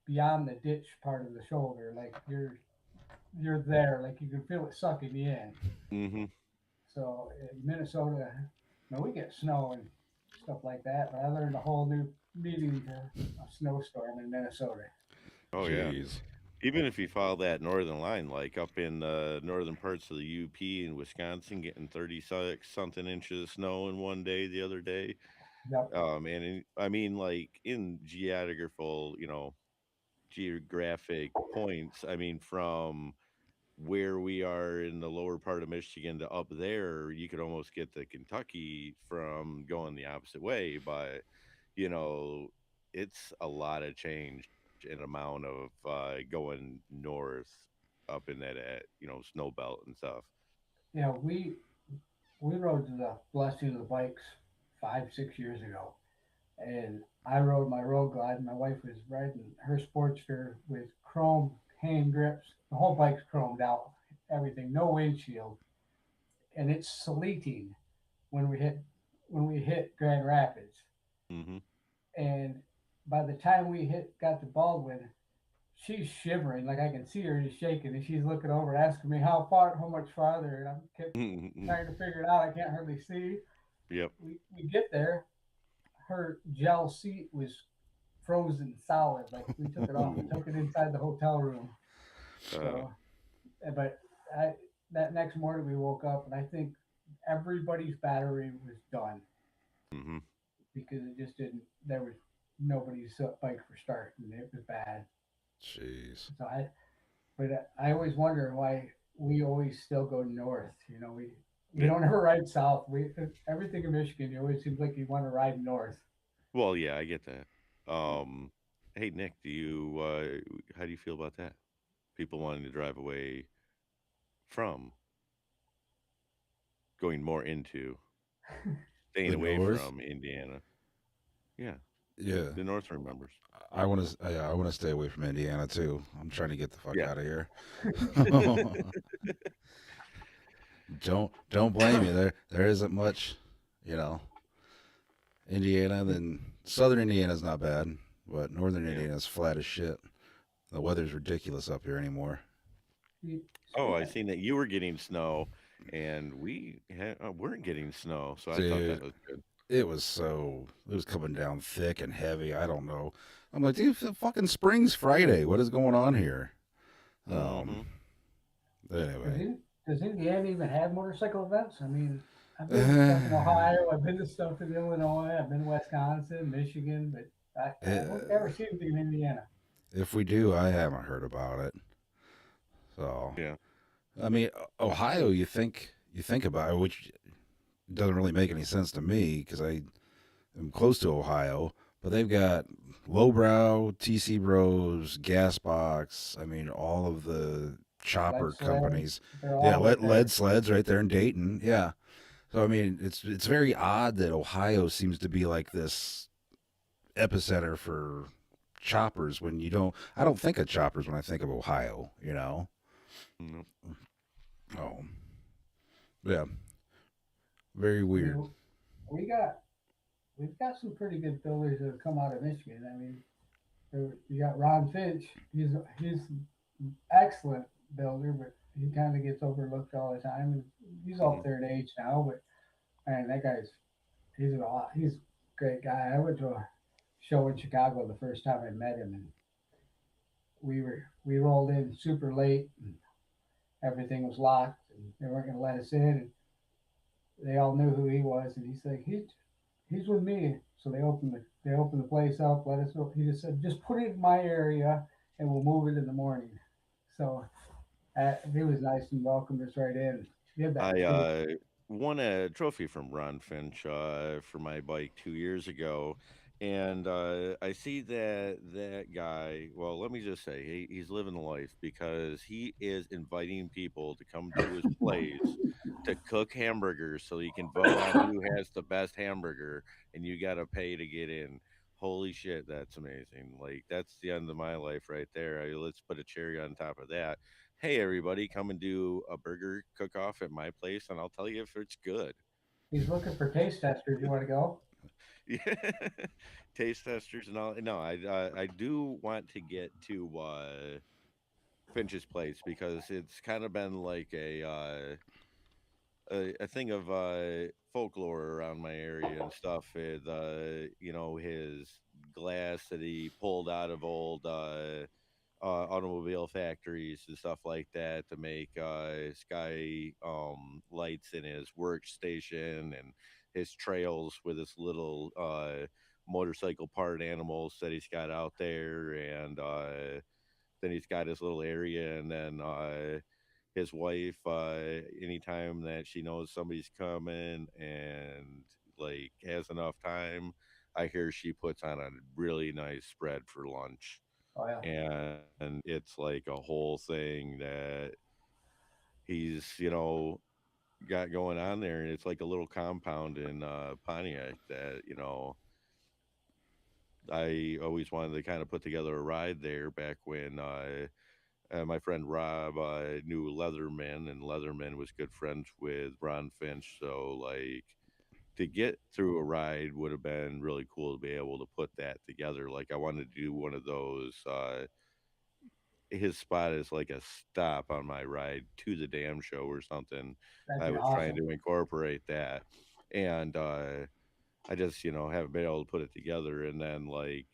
S3: beyond the ditch part of the shoulder, like you're there, like you can feel it sucking you in.
S2: Hmm.
S3: So in Minnesota, now we get snow and stuff like that, but I learned a whole new meaning to a snowstorm in Minnesota.
S2: Oh yeah.
S1: Jeez.
S2: Even if you follow that northern line, like up in the northern parts of the UP in Wisconsin, getting 36 something inches of snow in one day the other day.
S3: Yep.
S2: Man, I mean, like in geographic points. I mean, from where we are in the lower part of Michigan to up there, you could almost get to Kentucky from going the opposite way. But you know, it's a lot of change in amount of going north up in that snow belt and stuff.
S3: Yeah, we rode to the Blessing of the Bikes 5 6 years ago, and I rode my road glide. And my wife was riding her Sportster with chrome hand grips. The whole bike's chromed out, everything, no windshield, and it's sleeting when we hit Grand Rapids.
S2: Hmm.
S3: And by the time we got to Baldwin, she's shivering, like I can see her just shaking, and she's looking over, asking me how much farther, and I'm kept trying to figure it out. I can't hardly see.
S2: Yep.
S3: We get there, her gel seat was frozen solid. Like we took it off and
S2: Ooh.
S3: took it inside the hotel room.
S2: Uh,
S3: So, but I that next morning we woke up and I think everybody's battery was done
S2: hmm.
S3: because it just didn't. There was nobody's bike for start, and it was bad.
S1: Jeez.
S3: So I always wonder why we always still go north. We
S2: Yeah.
S3: don't ever ride south. We everything in Michigan, it always seems like you want to ride north.
S2: Well, yeah, I get that. Um, hey Nick, do you how do you feel about that? People wanting to drive away from going more into staying
S1: The
S2: away
S1: North?
S2: from Indiana. Yeah,
S1: Yeah.
S2: the Northern members.
S1: I want to stay away from Indiana too. I'm trying to get the fuck
S2: Yeah.
S1: out of here. Don't blame me. There isn't much, you know, Indiana. Then Southern Indiana's not bad, but Northern
S2: Yeah.
S1: Indiana's flat as shit. The weather's ridiculous up here anymore.
S3: You,
S2: Oh, I
S3: speaking
S2: seen that you were getting snow, and weren't getting snow, so I thought that
S1: Dude,
S2: was good.
S1: it was coming down thick and heavy. I don't know. I'm like, dude, fucking spring's Friday. What is going on here? Um,
S2: Mm-hmm.
S3: Does,
S1: anyway,
S3: does Indiana even have motorcycle events? I mean, I've been to stuff in Ohio, I've been to stuff in Illinois, I've been to Wisconsin, Michigan, but I don't ever see anything in Indiana.
S1: if we do, I haven't heard about it. So,
S2: Yeah.
S1: I mean, Ohio, you think about it, which doesn't really make any sense to me because I am close to Ohio, but they've got lowbrow, TC Bros, Gasbox. I mean, all of the
S3: Lead
S1: chopper
S3: sled,
S1: companies.
S3: they're
S1: Yeah,
S3: all right
S1: lead
S3: there.
S1: sleds right there in Dayton. Yeah. So I mean, it's very odd that Ohio seems to be like this epicenter for choppers when you don't. I don't think of choppers when I think of Ohio. You know.
S2: No.
S1: Oh, yeah. Very
S3: I
S1: weird.
S3: mean, we got we've got some pretty good builders that have come out of Michigan. I mean, you got Ron Finch. He's excellent builder, but he kind of gets overlooked all the time. And he's
S2: Mm-hmm.
S3: up there in age now, but man, that guy's he's a great guy. I went to a show in Chicago the first time I met him, and we rolled in super late, and everything was locked, and they weren't going to let us in. And they all knew who he was, and he's like, he's with me. So they opened the place up, let us know. He just said, just put it in my area, and we'll move it in the morning. So he was nice and welcomed us right in. He had that
S2: I
S3: kid.
S2: won a trophy from Ron Finch for my bike 2 years ago, and I see that that guy. Well, let me just say he's living the life because he is inviting people to come to his place to cook hamburgers so he can vote on who has the best hamburger, and you got to pay to get in. Holy shit, that's amazing! Like that's the end of my life right there. Let's put a cherry on top of that. Hey everybody, come and do a burger cook off at my place and I'll tell you if it's good.
S3: He's looking for taste testers. You want to go?
S2: Yeah. Taste testers and all. No, I do want to get to Finch's place because it's kind of been like a thing of folklore around my area and stuff with his glass that he pulled out of old automobile factories and stuff like that to make sky lights in his workstation and his trails with his little motorcycle part animals that he's got out there and then he's got his little area and then his wife anytime that she knows somebody's coming and like has enough time, I hear she puts on a really nice spread for lunch
S3: Oh yeah,
S2: and it's like a whole thing that he's got going on there and it's like a little compound in Pontiac that I always wanted to kind of put together a ride there back when my friend Rob knew Leatherman and Leatherman was good friends with Ron Finch, so like to get through a ride would have been really cool to be able to put that together. Like I wanted to do one of those his spot is like a stop on my ride to the damn show or something.
S3: that'd
S2: I
S3: be
S2: was trying
S3: awesome.
S2: to incorporate that, and I just haven't been able to put it together. And then like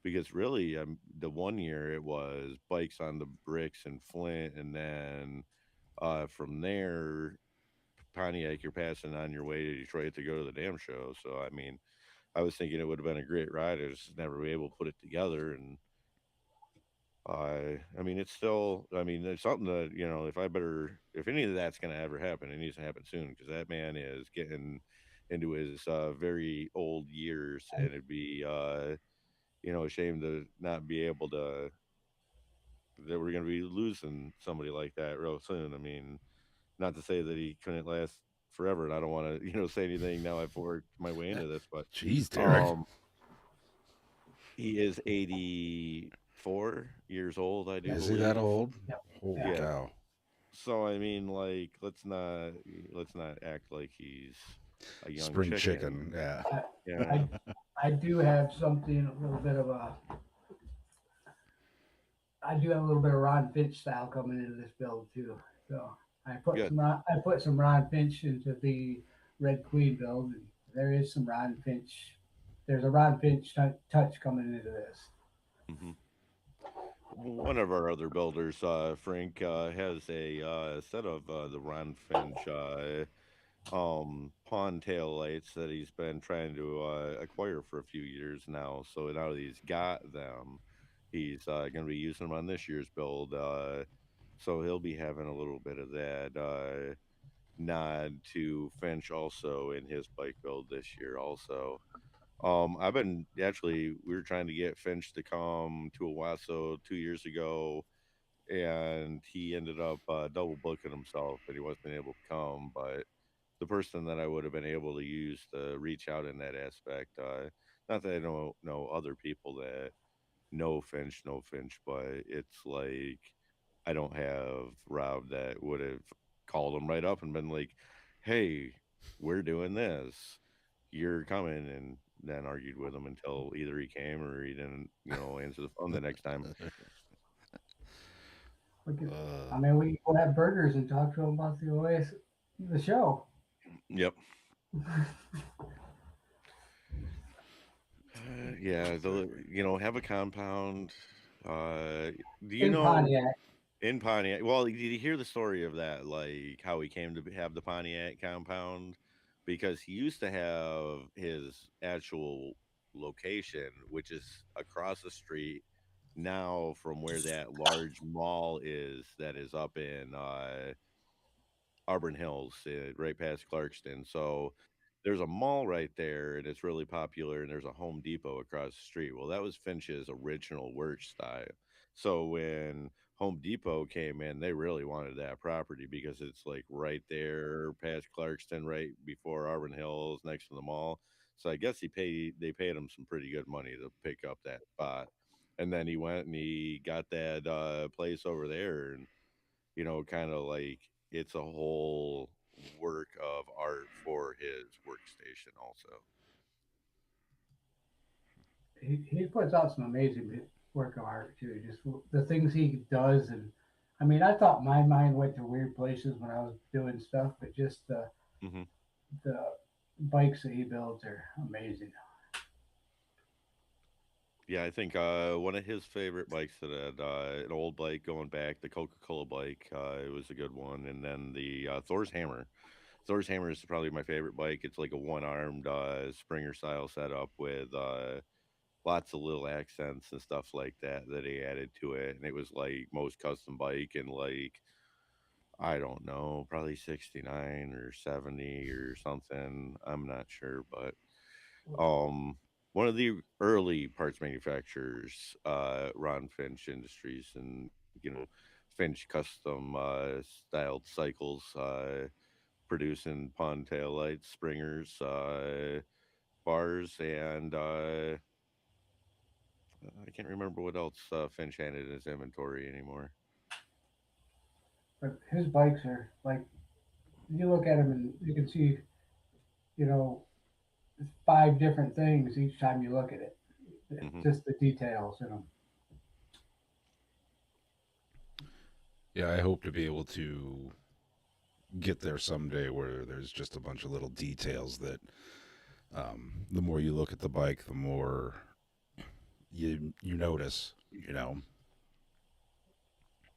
S2: because really, the one year it was bikes on the bricks in Flint, and then from there Pontiac, you're passing on your way to Detroit to go to the damn show. So I mean, I was thinking it would have been a great ride. I was just never able to put it together, and I mean, it's still. I mean, there's something that if any of that's going to ever happen, it needs to happen soon because that man is getting into his very old years, and it'd be a shame to not be able to. That we're going to be losing somebody like that real soon. I mean, not to say that he couldn't last forever, and I don't want to say anything now. I've worked my way into this, but
S1: Jeez, Derek.
S2: um, he is 84 years old, I do
S1: Is he that
S2: believe.
S1: old?
S3: Yep.
S1: Holy
S3: Yeah.
S2: Yeah.
S1: cow.
S2: So I mean, like, let's not act like he's a young
S1: Spring
S2: chicken.
S1: chicken. Yeah.
S3: I,
S2: Yeah.
S3: I I do have something a little bit of a I do have a little bit of Ron Finch style coming into this build too. So
S2: Good.
S3: I put some Ron Finch into the Red Queen build, There is some Ron Finch. There's a Ron Finch touch coming into this.
S2: Hmm. One of our other builders, Frank, has a set of the Ron Finch pawn tail lights that he's been trying to acquire for a few years now. So now that he's got them, he's going to be using them on this year's build. So he'll be having a little bit of that nod to Finch also in his bike build this year. Also, I've been actually we were trying to get Finch to come to Owasso 2 years ago, and he ended up double booking himself, and he wasn't able to come. But the person that I would have been able to use to reach out in that aspect, not that I don't know other people that know Finch, but it's like I don't have Rob that would have called him right up and been like, "Hey, we're doing this. You're coming," and then argued with him until either he came or he didn't, answer the phone the next time.
S3: We could, I
S1: Uh,
S3: mean, we could go have burgers and talk to them about the OS, the show.
S2: Yep. Yeah, have a compound. Do you
S3: In
S2: know
S3: Pontiac.
S2: in Pontiac? Well, did you hear the story of that? Like how he came to have the Pontiac compound because he used to have his actual location, which is across the street now from where that large mall is that is up in Auburn Hills, right past Clarkston. So there's a mall right there, and it's really popular. And there's a Home Depot across the street. Well, that was Finch's original work style. So when Home Depot came in, they really wanted that property because it's like right there past Clarkston, right before Auburn Hills, next to the mall. So I guess they paid him some pretty good money to pick up that spot. And then he went and he got that place over there, and kind of like it's a whole work of art for his workstation also.
S3: He puts out some amazing work of art too. Just the things he does, and I mean, I thought my mind went to weird places when I was doing stuff, but just
S2: Hmm.
S3: the bikes that he builds are amazing.
S2: Yeah, I think one of his favorite bikes that had an old bike going back, the Coca-Cola bike, it was a good one, and then the Thor's Hammer. Thor's Hammer is probably my favorite bike. It's like a one-armed Springer style setup with lots of little accents and stuff like that that he added to it, and it was like most custom bike and like I don't know, probably 69 or 70 or something. I'm not sure, but um one of the early parts manufacturers, Ron Finch Industries, and Finch custom styled cycles, producing pond tail lights, springers, bars, and I can't remember what else Finch had in his inventory anymore.
S3: But his bikes are like you look at them and you can see, you know, five different things each time you look at it.
S2: Hmm.
S3: Just the details in them.
S1: yeah, I hope to be able to get there someday where there's just a bunch of little details that the more you look at the bike, the more you notice. You know.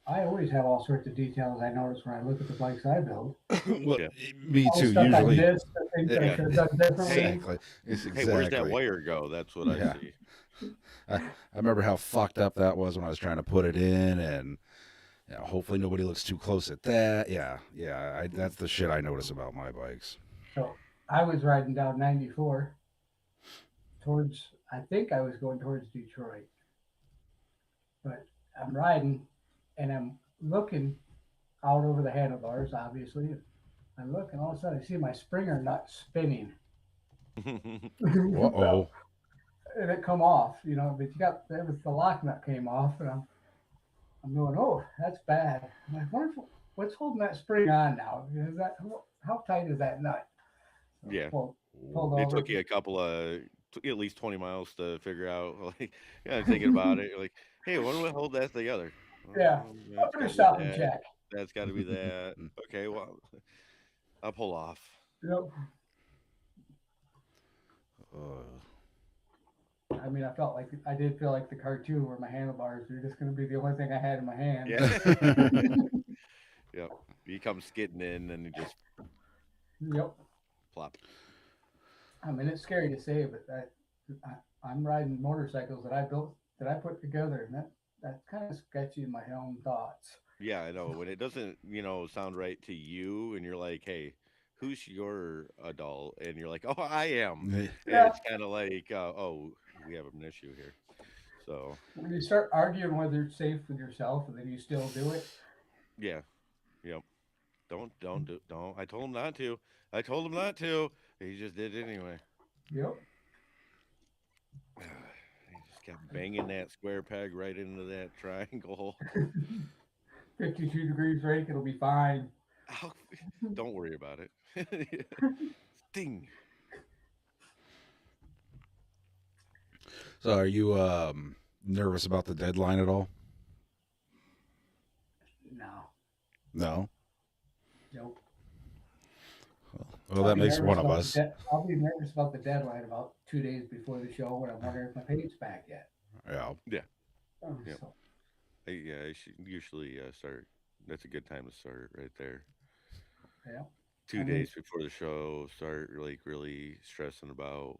S3: I always have all sorts of details I notice when I look at the bikes I build.
S1: Well,
S2: Yeah.
S1: me
S3: All the
S1: too.
S3: stuff I
S1: Usually,
S3: missed, the things I
S1: yeah,
S2: Yeah.
S3: should have done
S2: Hey,
S3: differently.
S1: exactly. It's
S2: hey, where's that
S1: exactly.
S2: wire go? That's what I
S1: Yeah.
S2: see.
S1: I remember how fucked up that was when I was trying to put it in, and hopefully nobody looks too close at that. Yeah, yeah. That's the shit I notice about my bikes.
S3: So I was riding down 94 towards, I think I was going towards Detroit, but I'm riding and I'm looking out over the handlebars, obviously. I look and all of a sudden I see my springer nut spinning.
S1: Uh
S3: Well,
S1: oh.
S3: and it come off, but you got, it was the lock nut came off and I'm going, oh, that's bad. I'm like, what's holding that spring on now? Is that, how tight is that nut? So
S2: Yeah.
S3: pulled
S2: It
S3: over.
S2: took you a couple of at least 20 miles to figure out, like, thinking about it. You're like, hey, why don't we hold that together?
S3: Yeah, I'm
S2: That's got
S3: gonna
S2: to be
S3: stop and
S2: that.
S3: check.
S2: That's got to be that. Okay, well, I'll pull off.
S3: Yep.
S1: Uh,
S3: I mean, I did feel like the cartoon where my handlebars were just going to be the only thing I had in my hand.
S2: Yeah. Yep. He comes skidding in and he just
S3: Yep.
S2: plop.
S3: I mean, it's scary to say, but I'm riding motorcycles that I built, that I put together, and that's kind of sketchy in my own thoughts.
S2: Yeah, I know. When it doesn't, sound right to you and you're like, hey, who's your adult? And you're like, oh, I am. And
S3: Yeah.
S2: it's kind of like, oh, we have an issue here. So,
S3: When you start arguing whether it's safe with yourself, and then you still do it.
S2: yeah, yep. Don't. I told him not to. I told him not to. He just did anyway.
S3: Yep.
S2: He just kept banging that square peg right into that triangle.
S3: 52 degrees rake, it'll be fine.
S2: Oh, don't worry about it. Sting.
S1: so, are you nervous about the deadline at all?
S3: No.
S1: No.
S3: Nope.
S1: Well, that makes one of us.
S3: I'll be nervous about the deadline about 2 days before the show when I'm wondering if my pay's back yet.
S1: Yeah.
S2: Yeah, yeah.
S3: So,
S2: Yeah, I should usually start. That's a good time to start right there.
S3: yeah. I
S2: Two
S3: mean,
S2: days before the show, start like really stressing about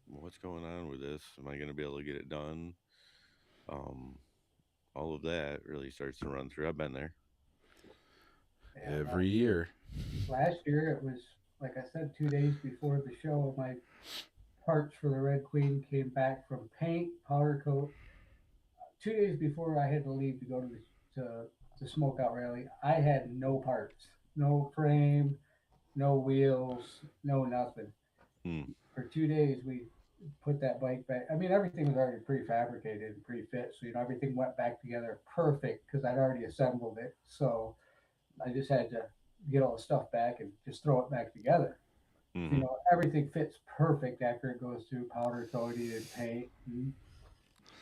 S2: what's going on with this. Am I going to be able to get it done? Um, all of that really starts to run through. I've been there.
S3: yeah.
S1: Every year.
S3: Last year it was, like I said, 2 days before the show. My parts for the Red Queen came back from paint, powder coat. 2 days before I had to leave to go to the smokeout rally, I had no parts, no frame, no wheels, no nothing.
S2: Hmm.
S3: For 2 days, we put that bike back. I mean, everything was already prefabricated and pre-fit, so everything went back together perfect because I'd already assembled it. So I just had to get all the stuff back and just throw it back together. So,
S2: Mm-hmm.
S3: everything fits perfect after it goes through powder coating and paint. And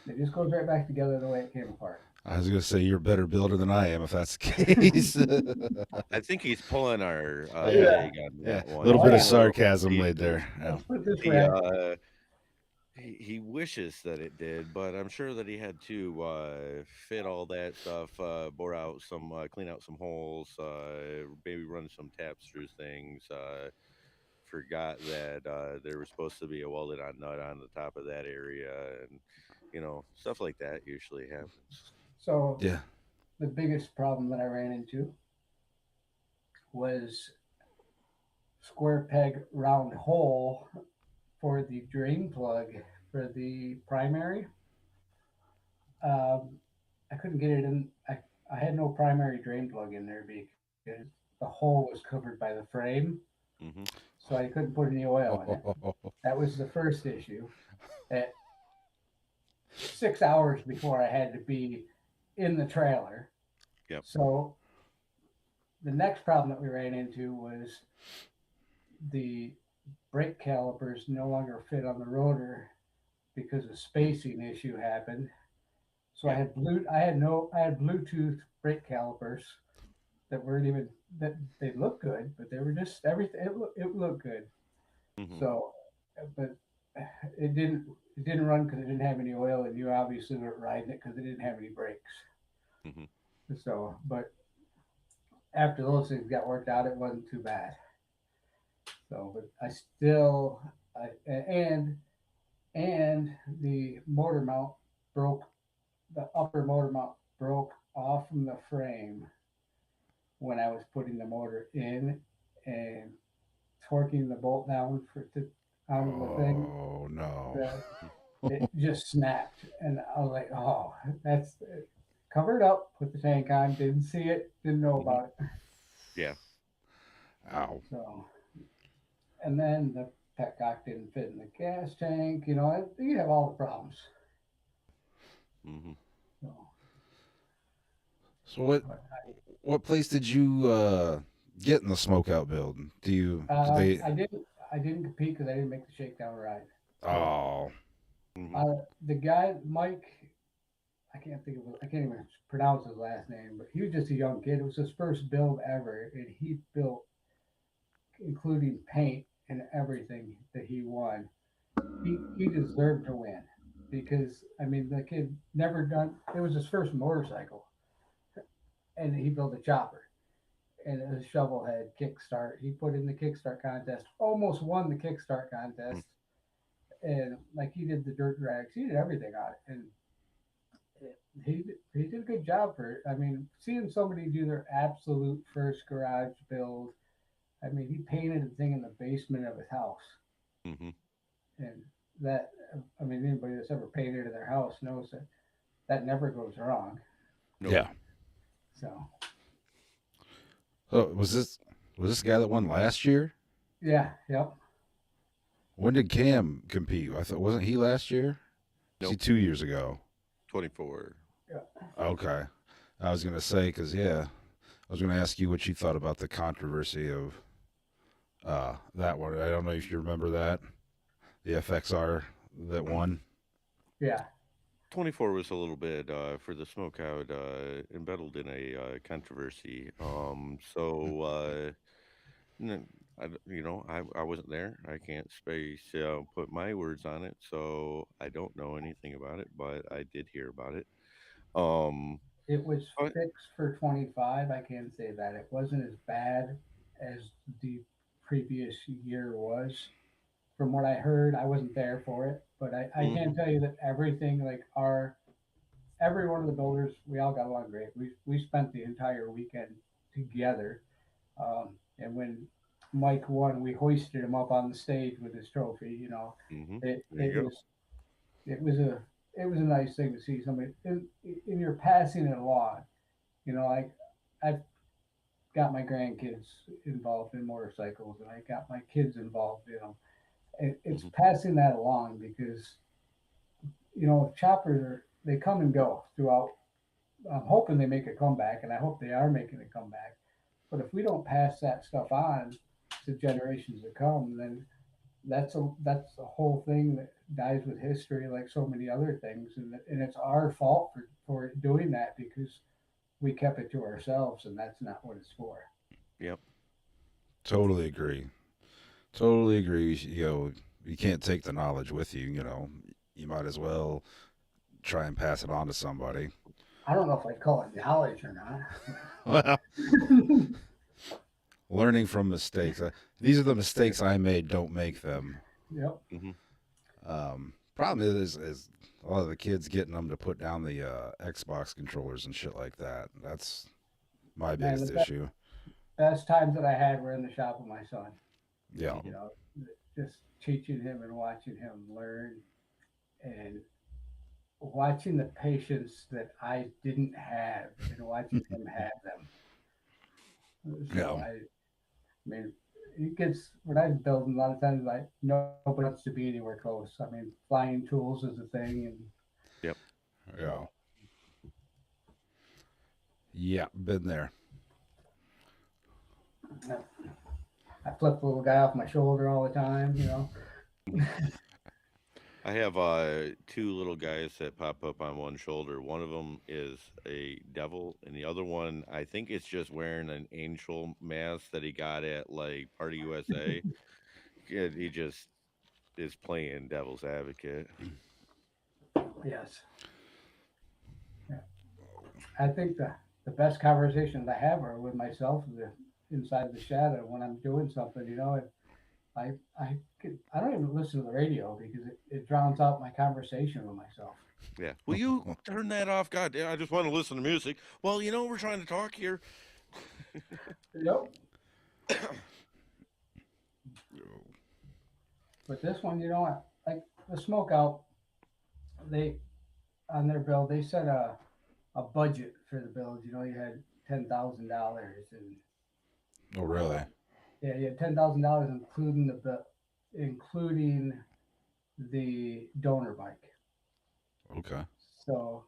S3: it just goes right back together the way it came apart.
S1: I was gonna say you're a better builder than I am if that's the case.
S2: I think he's pulling our
S1: yeah,
S3: Yeah.
S2: leg on
S1: yeah.
S2: that
S1: A
S2: one.
S1: little
S2: He's
S3: Oh
S1: bit of
S3: yeah.
S2: being a little
S1: sarcasm laid
S2: facetious.
S1: there. Yeah.
S3: Let's put it this
S2: He
S3: way.
S2: he wishes that it did, but I'm sure that he had to fit all that stuff, bore out some, clean out some holes, maybe run some taps through things. Forgot that there was supposed to be a welded on nut on the top of that area, and stuff like that usually happens.
S3: So
S1: Yeah.
S3: the biggest problem that I ran into was square peg round hole for the drain plug for the primary. Um, I couldn't get it in. I had no primary drain plug in there because the hole was covered by the frame,
S2: Hmm.
S3: so I couldn't put any oil in it. That was the first issue. At 6 hours before I had to be in the trailer.
S2: Yep.
S3: So the next problem that we ran into was the brake calipers no longer fit on the rotor because a spacing issue happened. So
S2: Yep.
S3: I had Bluetooth brake calipers that weren't even that they looked good, but they were just everything. It looked good.
S2: Hmm.
S3: So, but it didn't run because it didn't have any oil, and you obviously weren't riding it because it didn't have any brakes.
S2: Hmm.
S3: So, but after those things got worked out, it wasn't too bad. So, but I still, and the motor mount broke. The upper motor mount broke off from the frame when I was putting the motor in and torquing the bolt down for to out of the thing.
S1: Oh no.
S3: The, it just snapped, and I was like, "Oh, that's covered up." Put the tank on. Didn't see it. Didn't know
S2: Hmm.
S3: about it.
S2: Yeah.
S1: Ow.
S3: So, and then the petcock didn't fit in the gas tank. You have all the problems.
S2: Hmm.
S3: So,
S1: So what
S3: but
S1: what place did you get in the smokeout build? Did they?
S3: I didn't compete because I didn't make the shakedown ride. So,
S1: Oh.
S2: Hmm.
S3: the guy Mike, I can't even pronounce his last name, but he was just a young kid. It was his first build ever, and he built, including paint and everything that he won. he deserved to win because I mean the kid never done. It was his first motorcycle, and he built a chopper and it was shovel head kickstart. He put in the kickstart contest, almost won the kickstart
S2: Mm.
S3: contest, and like he did the dirt drags, he did everything on it, and he did a good job for it. I mean, seeing somebody do their absolute first garage build. I mean, he painted the thing in the basement of his house,
S2: Mm-hmm.
S3: and that I mean, anybody that's ever painted in their house knows that that never goes wrong.
S2: Nope.
S1: Yeah.
S3: So
S1: Oh, was this guy that won last year?
S3: yeah, yep,
S1: When did Cam compete? I thought wasn't he last year? Was he
S2: Nope.
S1: 2 years ago?
S2: 24.
S3: yeah.
S1: Okay. I was gonna say because yeah, I was gonna ask you what you thought about the controversy of that one. I don't know if you remember that the FXR that won.
S3: Yeah.
S2: 24 was a little bit for the smokeout embeddled in a controversy. I wasn't there. I can't put my words on it, so I don't know anything about it, but I did hear about it. Um,
S3: It was
S2: but,
S3: fixed for 25. I can say that it wasn't as bad as the previous year was. From what I heard, I wasn't there for it, but I
S2: mhm,
S3: can tell you that everything, like our every one of the builders, we all got along great. We spent the entire weekend together, and when Mike won, we hoisted him up on the stage with his trophy. You know,
S2: mhm.
S3: it
S2: There
S3: it
S2: you go.
S3: was it was a it was a nice thing to see somebody in your passing it along. You know, like I've got my grandkids involved in motorcycles, and I got my kids involved. You know, it's
S2: Mhm,
S3: passing that along because choppers they come and go throughout. I'm hoping they make a comeback, and I hope they are making a comeback. But if we don't pass that stuff on to generations to come, then that's a whole thing that dies with history, like so many other things, and it's our fault for doing that because we kept it to ourselves, and that's not what it's for.
S2: yep.
S1: Totally agree. Totally agree. You can't take the knowledge with you. You might as well try and pass it on to somebody.
S3: I don't know if I'd call it knowledge or not.
S1: Well, learning from mistakes. These are the mistakes I made. Don't make them.
S3: Yep.
S2: Mhm.
S1: Problem is a lot of the kids getting them to put down the Xbox controllers and shit like that. That's my
S3: Man, the
S1: biggest issue.
S3: best times that I had were in the shop with my son.
S1: Yeah.
S3: You
S2: Mhm.
S3: know, just teaching him and watching him learn and watching the patience that I didn't have and watching him have them. So
S1: Yeah.
S3: I mean, it gets when I'm building a lot of times like nobody wants to be anywhere close. I mean, flying tools is a thing, and
S2: Yep.
S1: Yeah.
S3: so
S1: Yeah. Been there.
S3: I flip the little guy off my shoulder all the time. You know,
S2: I have two little guys that pop up on one shoulder. One of them is a devil, and the other one, I think it's just wearing an angel mask that he got at like Party USA. Yeah, he just is playing devil's advocate.
S3: yes, yeah. I think the best conversations I have are with myself inside the shadow when I'm doing something. You know, I don't even listen to the radio because it drowns out my conversation with myself.
S2: Yeah. Will you turn that off? God damn, I just want to listen to music. Well, we're trying to talk here.
S3: Yep. But this one, like the smokeout, they on their bill they set a budget for the build. You know, you had $10,000, and
S1: Oh,
S3: uh,
S1: really?
S3: yeah, you had $10,000 including including the donor bike.
S1: Okay.
S3: So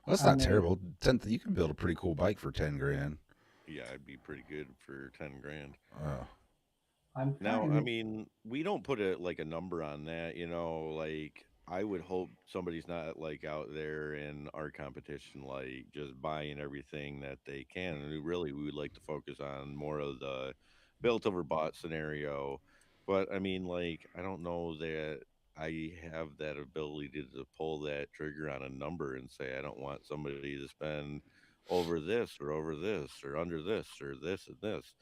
S1: Well, that's
S3: on
S1: not
S3: their
S1: terrible. You can build a pretty cool bike for 10 grand.
S2: Yeah, I'd be pretty good for 10 grand.
S1: Uh,
S3: I'm
S2: Now, I
S3: trying.
S2: mean, we don't put a number on that, like I would hope somebody's not like out there in our competition like just buying everything that they can. And we would like to focus on more of the built over bought scenario. But I mean, like I don't know that I have that ability to pull that trigger on a number and say I don't want somebody to spend over this or over this or under this or this and this.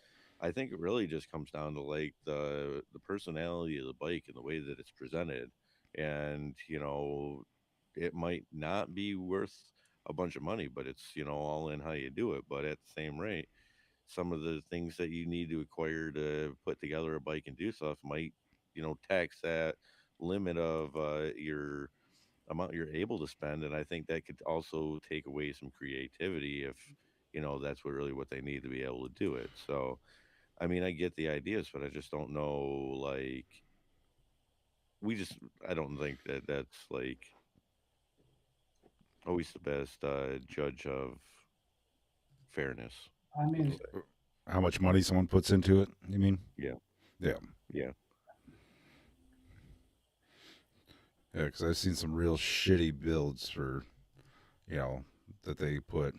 S2: I think it really just comes down to like the personality of the bike and the way that it's presented. And, it might not be worth a bunch of money, but it's, all in how you do it. But at the same rate, some of the things that you need to acquire to put together a bike and do stuff might, tax that limit of your amount you're able to spend. And I think that could also take away some creativity if, that's what really what they need to be able to do it. So, I mean, I get the ideas, but I just don't know, like, we just, I don't think that that's like always the best judge of fairness,
S3: I
S2: I'll
S3: mean,
S2: say.
S1: How much money someone puts into it? You mean?
S2: Yeah.
S1: Yeah,
S2: Yeah.
S1: yeah. Because I've seen some real shitty builds for you know that they put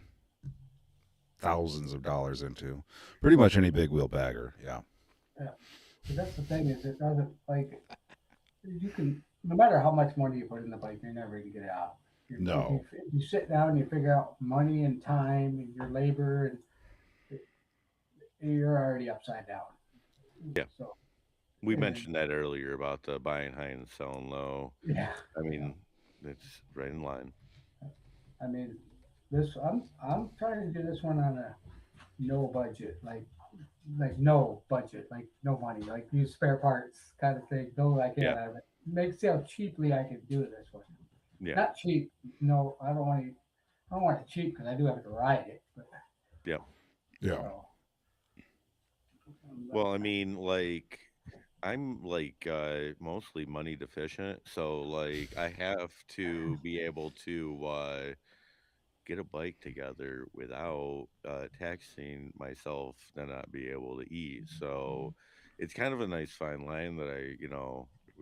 S1: thousands of dollars into. Pretty much any big wheel bagger. Yeah.
S3: yeah. But that's the thing is it doesn't like you can no matter how much money you put in the bike, you're never gonna get it out.
S1: No.
S3: If you sit down and you figure out money and time and your labor and you're already upside down.
S2: Yeah.
S3: So
S2: We
S3: and
S2: mentioned that earlier about buying high and selling low.
S3: yeah,
S2: I
S3: yeah.
S2: mean, it's right in line.
S3: I mean, this I'm trying to do this one on a no budget, like no budget, like no money, like use spare parts kind of thing. No, I can't
S2: Yeah.
S3: have it. Make see how cheaply I can do this one.
S2: Yeah.
S3: Not cheap. No, I don't want to. I don't want it cheap because I do have to ride it. But
S2: Yeah.
S1: Yeah.
S3: so,
S2: Well, I mean, like, I'm like mostly money deficient, so like I have to be able to get a bike together without taxing myself to not be able to eat. So it's kind of a nice fine line that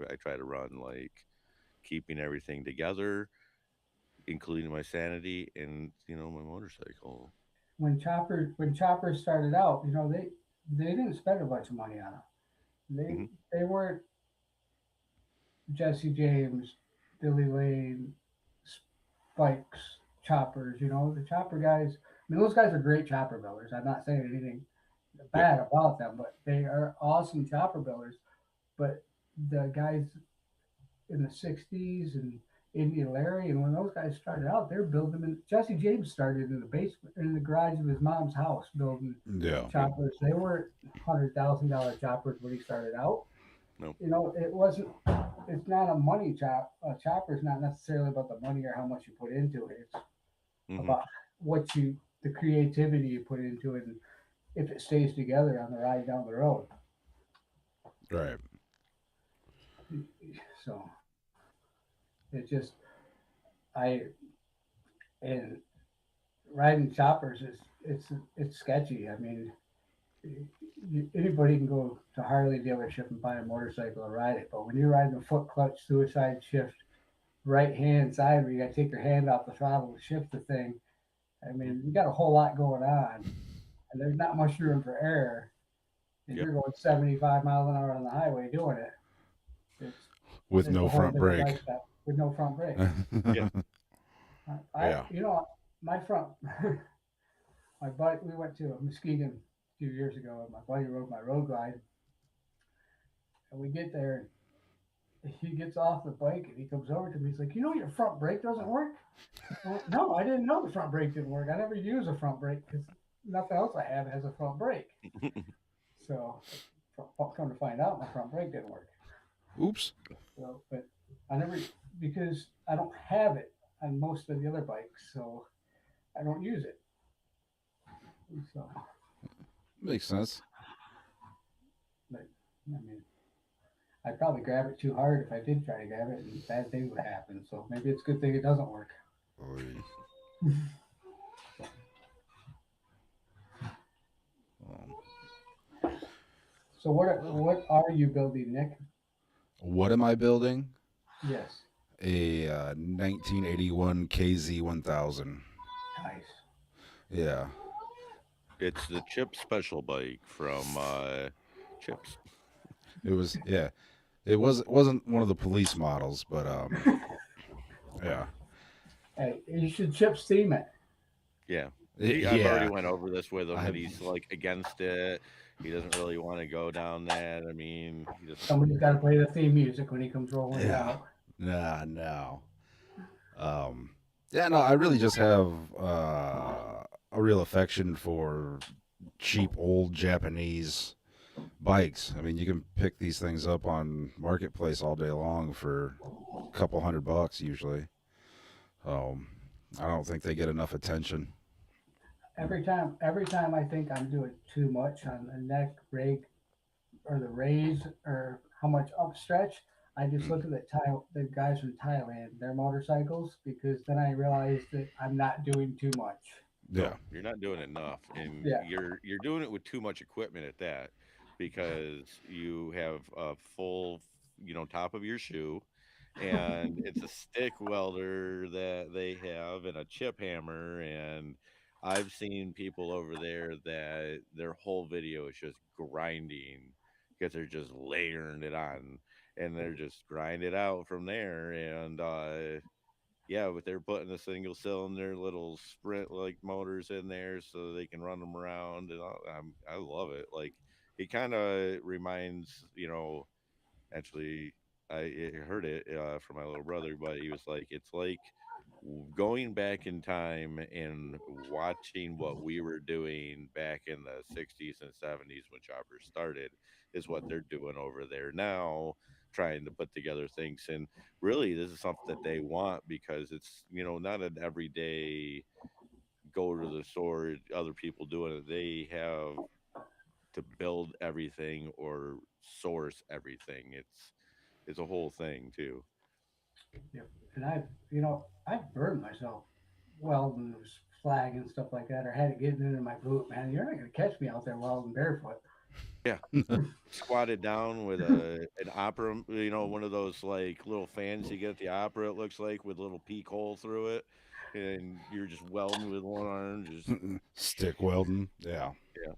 S2: I try to run, like keeping everything together, including my sanity and my motorcycle.
S3: when Chopper started out, they didn't spend a bunch of money on them.
S2: Hmm.
S3: They weren't Jesse James, Billy Lane, Spikes, Choppers. The Chopper guys. I mean, those guys are great chopper builders. I'm not saying anything
S2: Yep.
S3: bad about them, but they are awesome chopper builders. But the guys in the '60s and Indy Larry, and when those guys started out, they were building them. Jesse James started in the basement, in the garage of his mom's house, building
S1: Yeah.
S2: Yep.
S3: choppers. They weren't $100,000 choppers when he started out.
S2: No.
S3: It wasn't. It's not a money chop. A chopper is not necessarily about the money or how much you put into it. It's
S2: Hmm.
S3: about the creativity you put into it, and if it stays together on the ride down the road.
S1: Right.
S3: So it just I and riding choppers is it's sketchy. I mean, anybody can go to Harley dealership and buy a motorcycle and ride it, but when you're riding a foot clutch suicide shift right hand side where you got to take your hand off the throttle to shift the thing, I mean, you got a whole lot going on, and there's not much room for error. And
S2: Yep.
S3: you're going 75 miles an hour on the highway doing it. It's
S1: With
S3: it's a
S1: no
S3: whole
S1: front
S3: different
S1: brake.
S3: lifestyle with no front brake.
S2: Yeah.
S3: I
S1: Yeah.
S3: my front my buddy we went to Muskegon a few years ago and my buddy rode my road glide and we get there and he gets off the bike and he comes over to me. He's like, your front brake doesn't work? I went, no, I didn't know the front brake didn't work. I never use a front brake because nothing else I have has a front brake. So come to find out, my front brake didn't work.
S1: Oops.
S3: So, but I never because I don't have it on most of the other bikes, so I don't use it. So,
S1: Makes sense.
S3: but I mean, I'd probably grab it too hard if I did try to grab it, and bad things would happen. So maybe it's a good thing it doesn't work.
S1: Oy. Um,
S3: So what
S1: well,
S3: what are you building, Nick?
S1: what am I building?
S3: Yes,
S1: A 1981 KZ 1000.
S3: nice.
S1: Yeah.
S2: It's the Chip Special bike from Chips.
S1: It was, yeah. It wasn't one of the police models, but yeah,
S3: Hey, you should chip steam it.
S2: Yeah. I've already
S1: yeah.
S2: went over this with him that
S1: I
S2: he's like against it. He doesn't really want to go down that. I mean, he doesn't.
S3: Somebody's got to play the theme music when he comes rolling
S1: yeah,
S3: out.
S1: nah, no. Um, yeah, no. I really just have a real affection for cheap old Japanese bikes. I mean, you can pick these things up on marketplace all day long for a couple $100 usually. Um, I don't think they get enough attention.
S3: Every time I think I'm doing too much on the neck rake or the raise or how much upstretch, I just
S1: Mm.
S3: look at the guys from Thailand, their motorcycles, because then I realize that I'm not doing too much.
S1: Yeah,
S2: No, you're not doing enough, and
S3: Yeah.
S2: you're doing it with too much equipment at that, because you have a full, top of your shoe, and it's a stick welder that they have, and a chip hammer, and I've seen people over there that their whole video is just grinding because they're just layering it on, and they're just grind it out from there, and yeah, but they're putting the single cylinder little sprint like motors in there so they can run them around, and I love it. Like, it kind of reminds, actually, I heard it from my little brother, but he was like, it's like going back in time and watching what we were doing back in the 60s and 70s when choppers started is what they're doing over there now, trying to put together things. And really, this is something that they want, because it's, not an everyday go to the store, other people doing it. They have to build everything or source everything. It's a whole thing too.
S3: Yep. And I've burned myself welding slag and stuff like that, or had it getting into my boot. Man, you're not gonna catch me out there welding barefoot.
S2: Yeah. Squatted down with an opera, one of those like little fans you get at the opera, it looks like, with a little peek hole through it, and you're just welding with one arm, just
S1: stick welding. Yeah,
S2: yeah.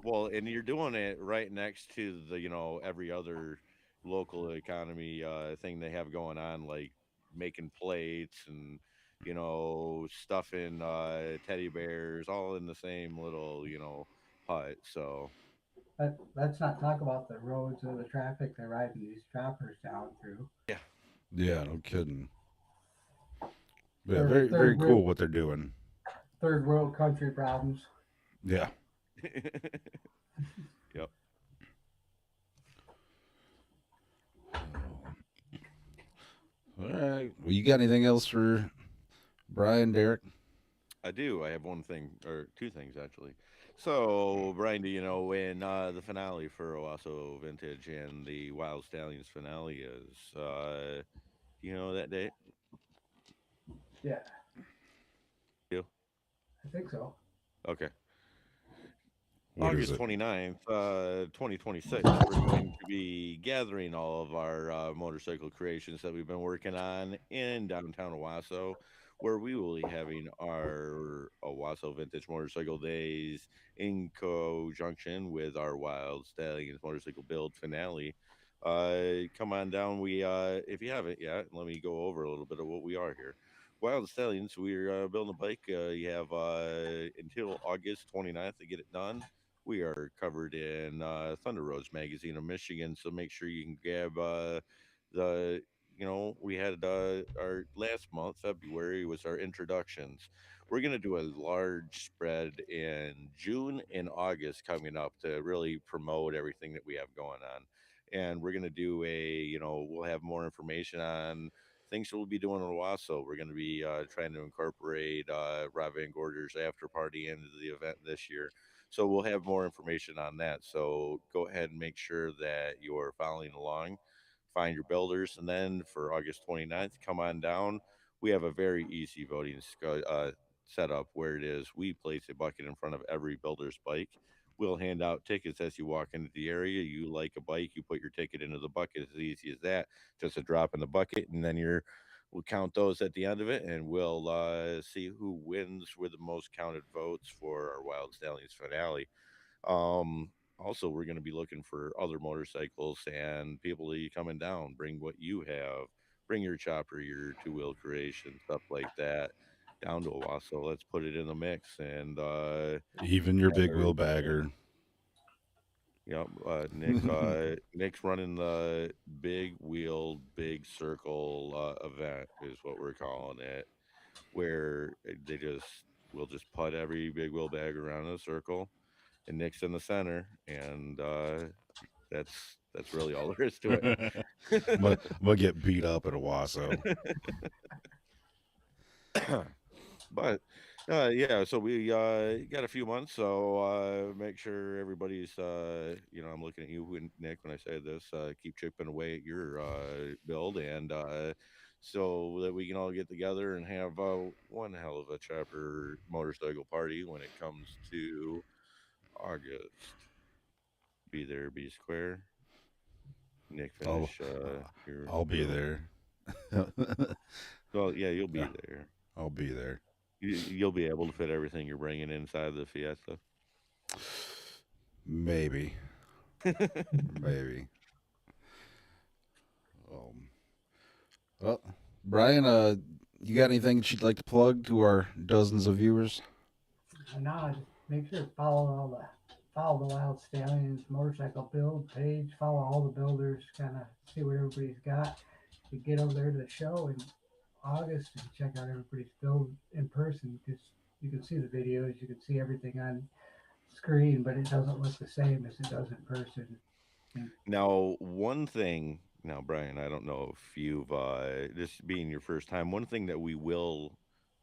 S2: Well, and you're doing it right next to the, every other local economy thing they have going on, like making plates and, stuffing teddy bears, all in the same little, hut. So
S3: Let's not talk about the roads or the traffic they're riding these choppers down through.
S2: yeah.
S1: yeah, no kidding. Yeah,
S3: Third
S1: very
S3: third
S1: very
S3: world
S1: cool what they're doing.
S3: third world country problems.
S1: Yeah.
S2: Yep.
S1: All right. Well, you got anything else for Brian, Derek?
S2: I do. I have one thing, or two things actually. So, Brian, do you know when the finale for Owasso Vintage and the Wild Stallions finale is? Do you know that date?
S3: Yeah,
S2: You?
S3: I think so.
S2: Okay.
S1: What is
S2: August
S1: it?
S2: 29th, 2026, we're going to be gathering all of our motorcycle creations that we've been working on in downtown Owasso, where we will be having our Owasso Vintage Motorcycle Days in conjunction with our Wild Stallions Motorcycle Build finale. Come on down. If you haven't yet, let me go over a little bit of what we are here. Wild Stallions, we're building a bike. You have until August 29th to get it done. We are covered in Thunder Roads Magazine of Michigan, so make sure you can grab the. We had our last month, February, was our introductions. We're going to do a large spread in June and August coming up to really promote everything that we have going on. And we're going to do we'll have more information on things that we'll be doing in a while. So we're going to be trying to incorporate Rob Van Gorder's after party into the event this year. So we'll have more information on that. So go ahead and make sure that you're following along. Find your builders, and then for August 29th, come on down. We have a very easy voting setup where it is we place a bucket in front of every builder's bike. We'll hand out tickets as you walk into the area. You like a bike, you put your ticket into the bucket. As easy as that. Just a drop in the bucket, and then we'll count those at the end of it, and we'll see who wins with the most counted votes for our Wild Stallions finale. Um, also we're going to be looking for other motorcycles and people to be coming down. Bring what you have, bring your chopper, your two wheel creation, stuff like that, down to Owasso. Let's put it in the mix and
S1: Even your
S2: have
S1: big wheel
S2: everybody.
S1: bagger.
S2: Yep, Nick's running the big wheel, big circle event is what we're calling it, where they just we'll just put every big wheel bag around in a circle, and Nick's in the center, and that's really all there is to
S1: I'm gonna get beat up at Owasso.
S2: it. But yeah, so we got a few months, so make sure everybody's I'm looking at you and Nick when I say this, keep chipping away at your build, and so that we can all get together and have one hell of a chopper motorcycle party when it comes to August. Be there, be square. Nick,
S1: I'll
S2: finish your
S1: I'll be
S2: build.
S1: there.
S2: Well, yeah, you'll
S1: Yeah,
S2: be there.
S1: I'll be there.
S2: You'll be able to fit everything you're bringing inside the Fiesta.
S1: Maybe, maybe. Um, well, Brian, you got anything that you'd like to plug to our dozens of viewers?
S3: And now just make sure to follow the Wyld Stallions motorcycle build page. Follow all the builders. Kind of see what everybody's got. You get over there to the show in August and check out everybody's build in person because you can see the videos. You can see everything on screen, but it doesn't look the same as it does in person. And
S2: Now, one thing, now, Brian, I don't know if you've, this being your first time, one thing that we will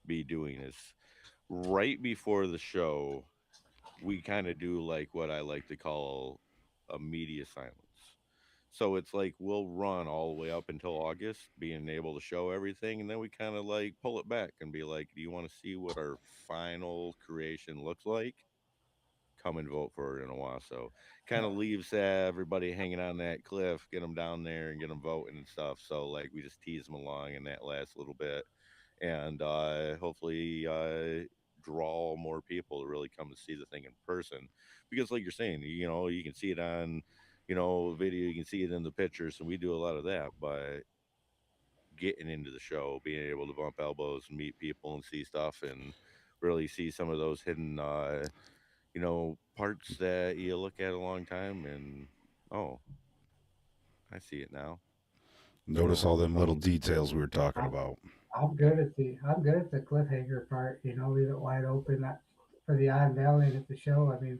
S2: be doing is right before the show, we kind of do like what I like to call a media silence. So it's like we'll run all the way up until August, being able to show everything, and then we kind of like pull it back and be like, do you want to see what our final creation looks like? Come and vote for it in a while. So kind
S3: uh,
S2: of leaves everybody hanging on that cliff, get them down there and get them voting and stuff. So like we just tease them along in that last little bit, and hopefully draw more people to really come to see the thing in person. Because like you're saying, you can see it on video, you can see it in the pictures, and we do a lot of that, but getting into the show, being able to bump elbows and meet people and see stuff and really see some of those hidden parts that you look at a long time and oh, I see it now.
S1: Notice all them little
S2: Come,
S1: details we were talking
S3: I'm,
S1: about.
S3: I'm good at the cliffhanger part. Leave it wide open for the odd valiant at the show. I mean,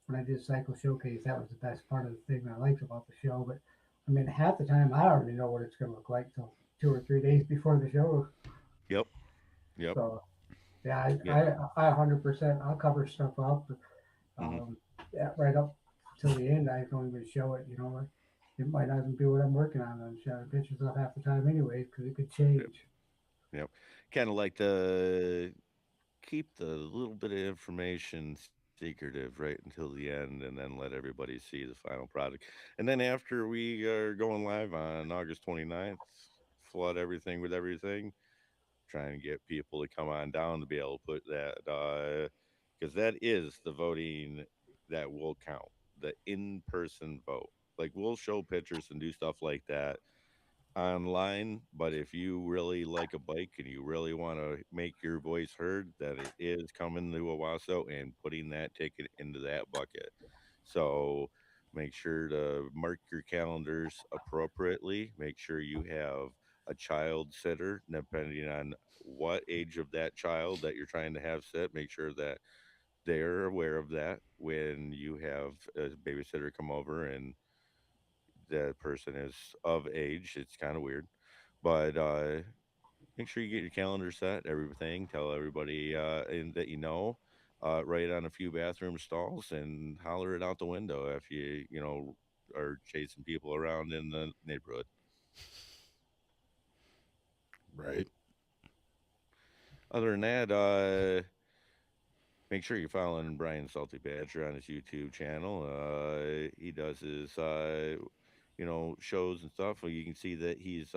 S3: when I did Cycle Showcase, that was the best part of the thing I liked about the show. But I mean, half the time I already know what it's going to look like till 2 or 3 days before the show.
S2: yep, yep,
S3: So yeah,
S2: yeah,
S3: I 100% I'll cover stuff up.
S2: hmm
S3: Yeah, right up till the end. I don't even show it. It might not even be what I'm working on. I'm showing pictures of half the time anyway because it could
S2: yep,
S3: change.
S2: yep. Kind of like to keep the little bit of information secretive right until the end and then let everybody see the final product. And then after we are going live on August 29th, flood everything with everything, trying to get people to come on down to be able to put that because that is the voting that will count, the in-person vote. Like we'll show pictures and do stuff like that online, but if you really like a bike and you really want to make your voice heard, that it is coming to Owasso and putting that ticket into that bucket. So make sure to mark your calendars appropriately. Make sure you have a child sitter, depending on what age of that child that you're trying to have sit. Make sure that they're aware of that when you have a babysitter come over and that person is of age. It's kind of weird, but make sure you get your calendar set, everything. Tell everybody that write on a few bathroom stalls and holler it out the window if you are chasing people around in the neighborhood.
S1: Right.
S2: Other than that, make sure you're following Brian Salty Badger on his YouTube channel. He does his shows and stuff. Well, you can see that he's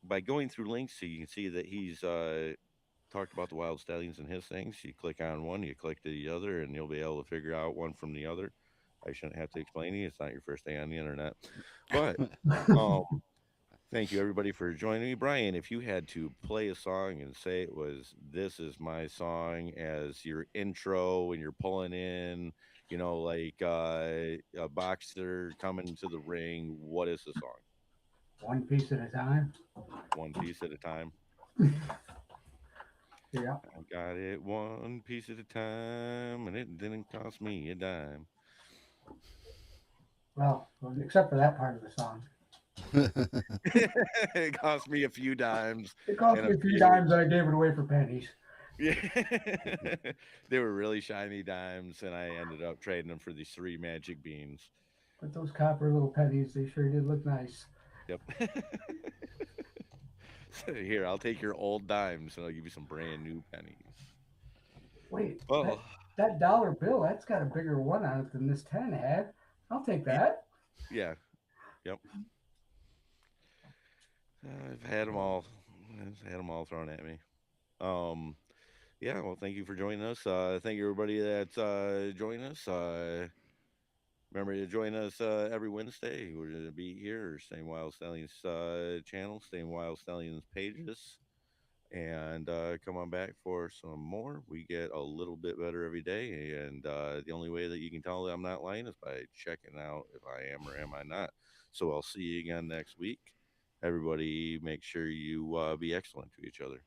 S2: by going through links, so you can see that he's talked about the Wild Stallions and his things. You click on one, you click to the other, and you'll be able to figure out one from the other. I shouldn't have to explain to you. It's not your first day on the internet. But um, thank you everybody for joining me. Brian, if you had to play a song and say it was "This is my song" as your intro when you're pulling in, like a boxer coming to the ring, what is the song?
S3: One piece at a time.
S2: One piece at a time.
S3: Yeah.
S2: I got it one piece at a time, and it didn't cost me a dime.
S3: Well, except for that part of the song.
S2: It cost me a few dimes
S3: It cost
S2: and
S3: me
S2: a
S3: a few
S2: few.
S3: dimes and I gave it away for pennies.
S2: Yeah, they were really shiny dimes, and I ended up trading them for these three magic beans.
S3: But those copper little pennies, they sure did look nice.
S2: Yep. So here, I'll take your old dimes, and I'll give you some brand new pennies.
S3: Wait,
S2: Well,
S3: that dollar bill, that's got a bigger one on it than this 10 had. I'll take
S2: y-
S3: that.
S2: yeah, yep. I've had them all. I've had them all thrown at me. Um, yeah. Well, thank you for joining us. Thank you everybody that's joining us. Remember to join us every Wednesday. We're going to be here, Staying Wild Stallions channel, Staying Wild Stallions pages, and come on back for some more. We get a little bit better every day, and the only way that you can tell that I'm not lying is by checking out if I am or am I not. So I'll see you again next week. Everybody, make sure you be excellent to each other.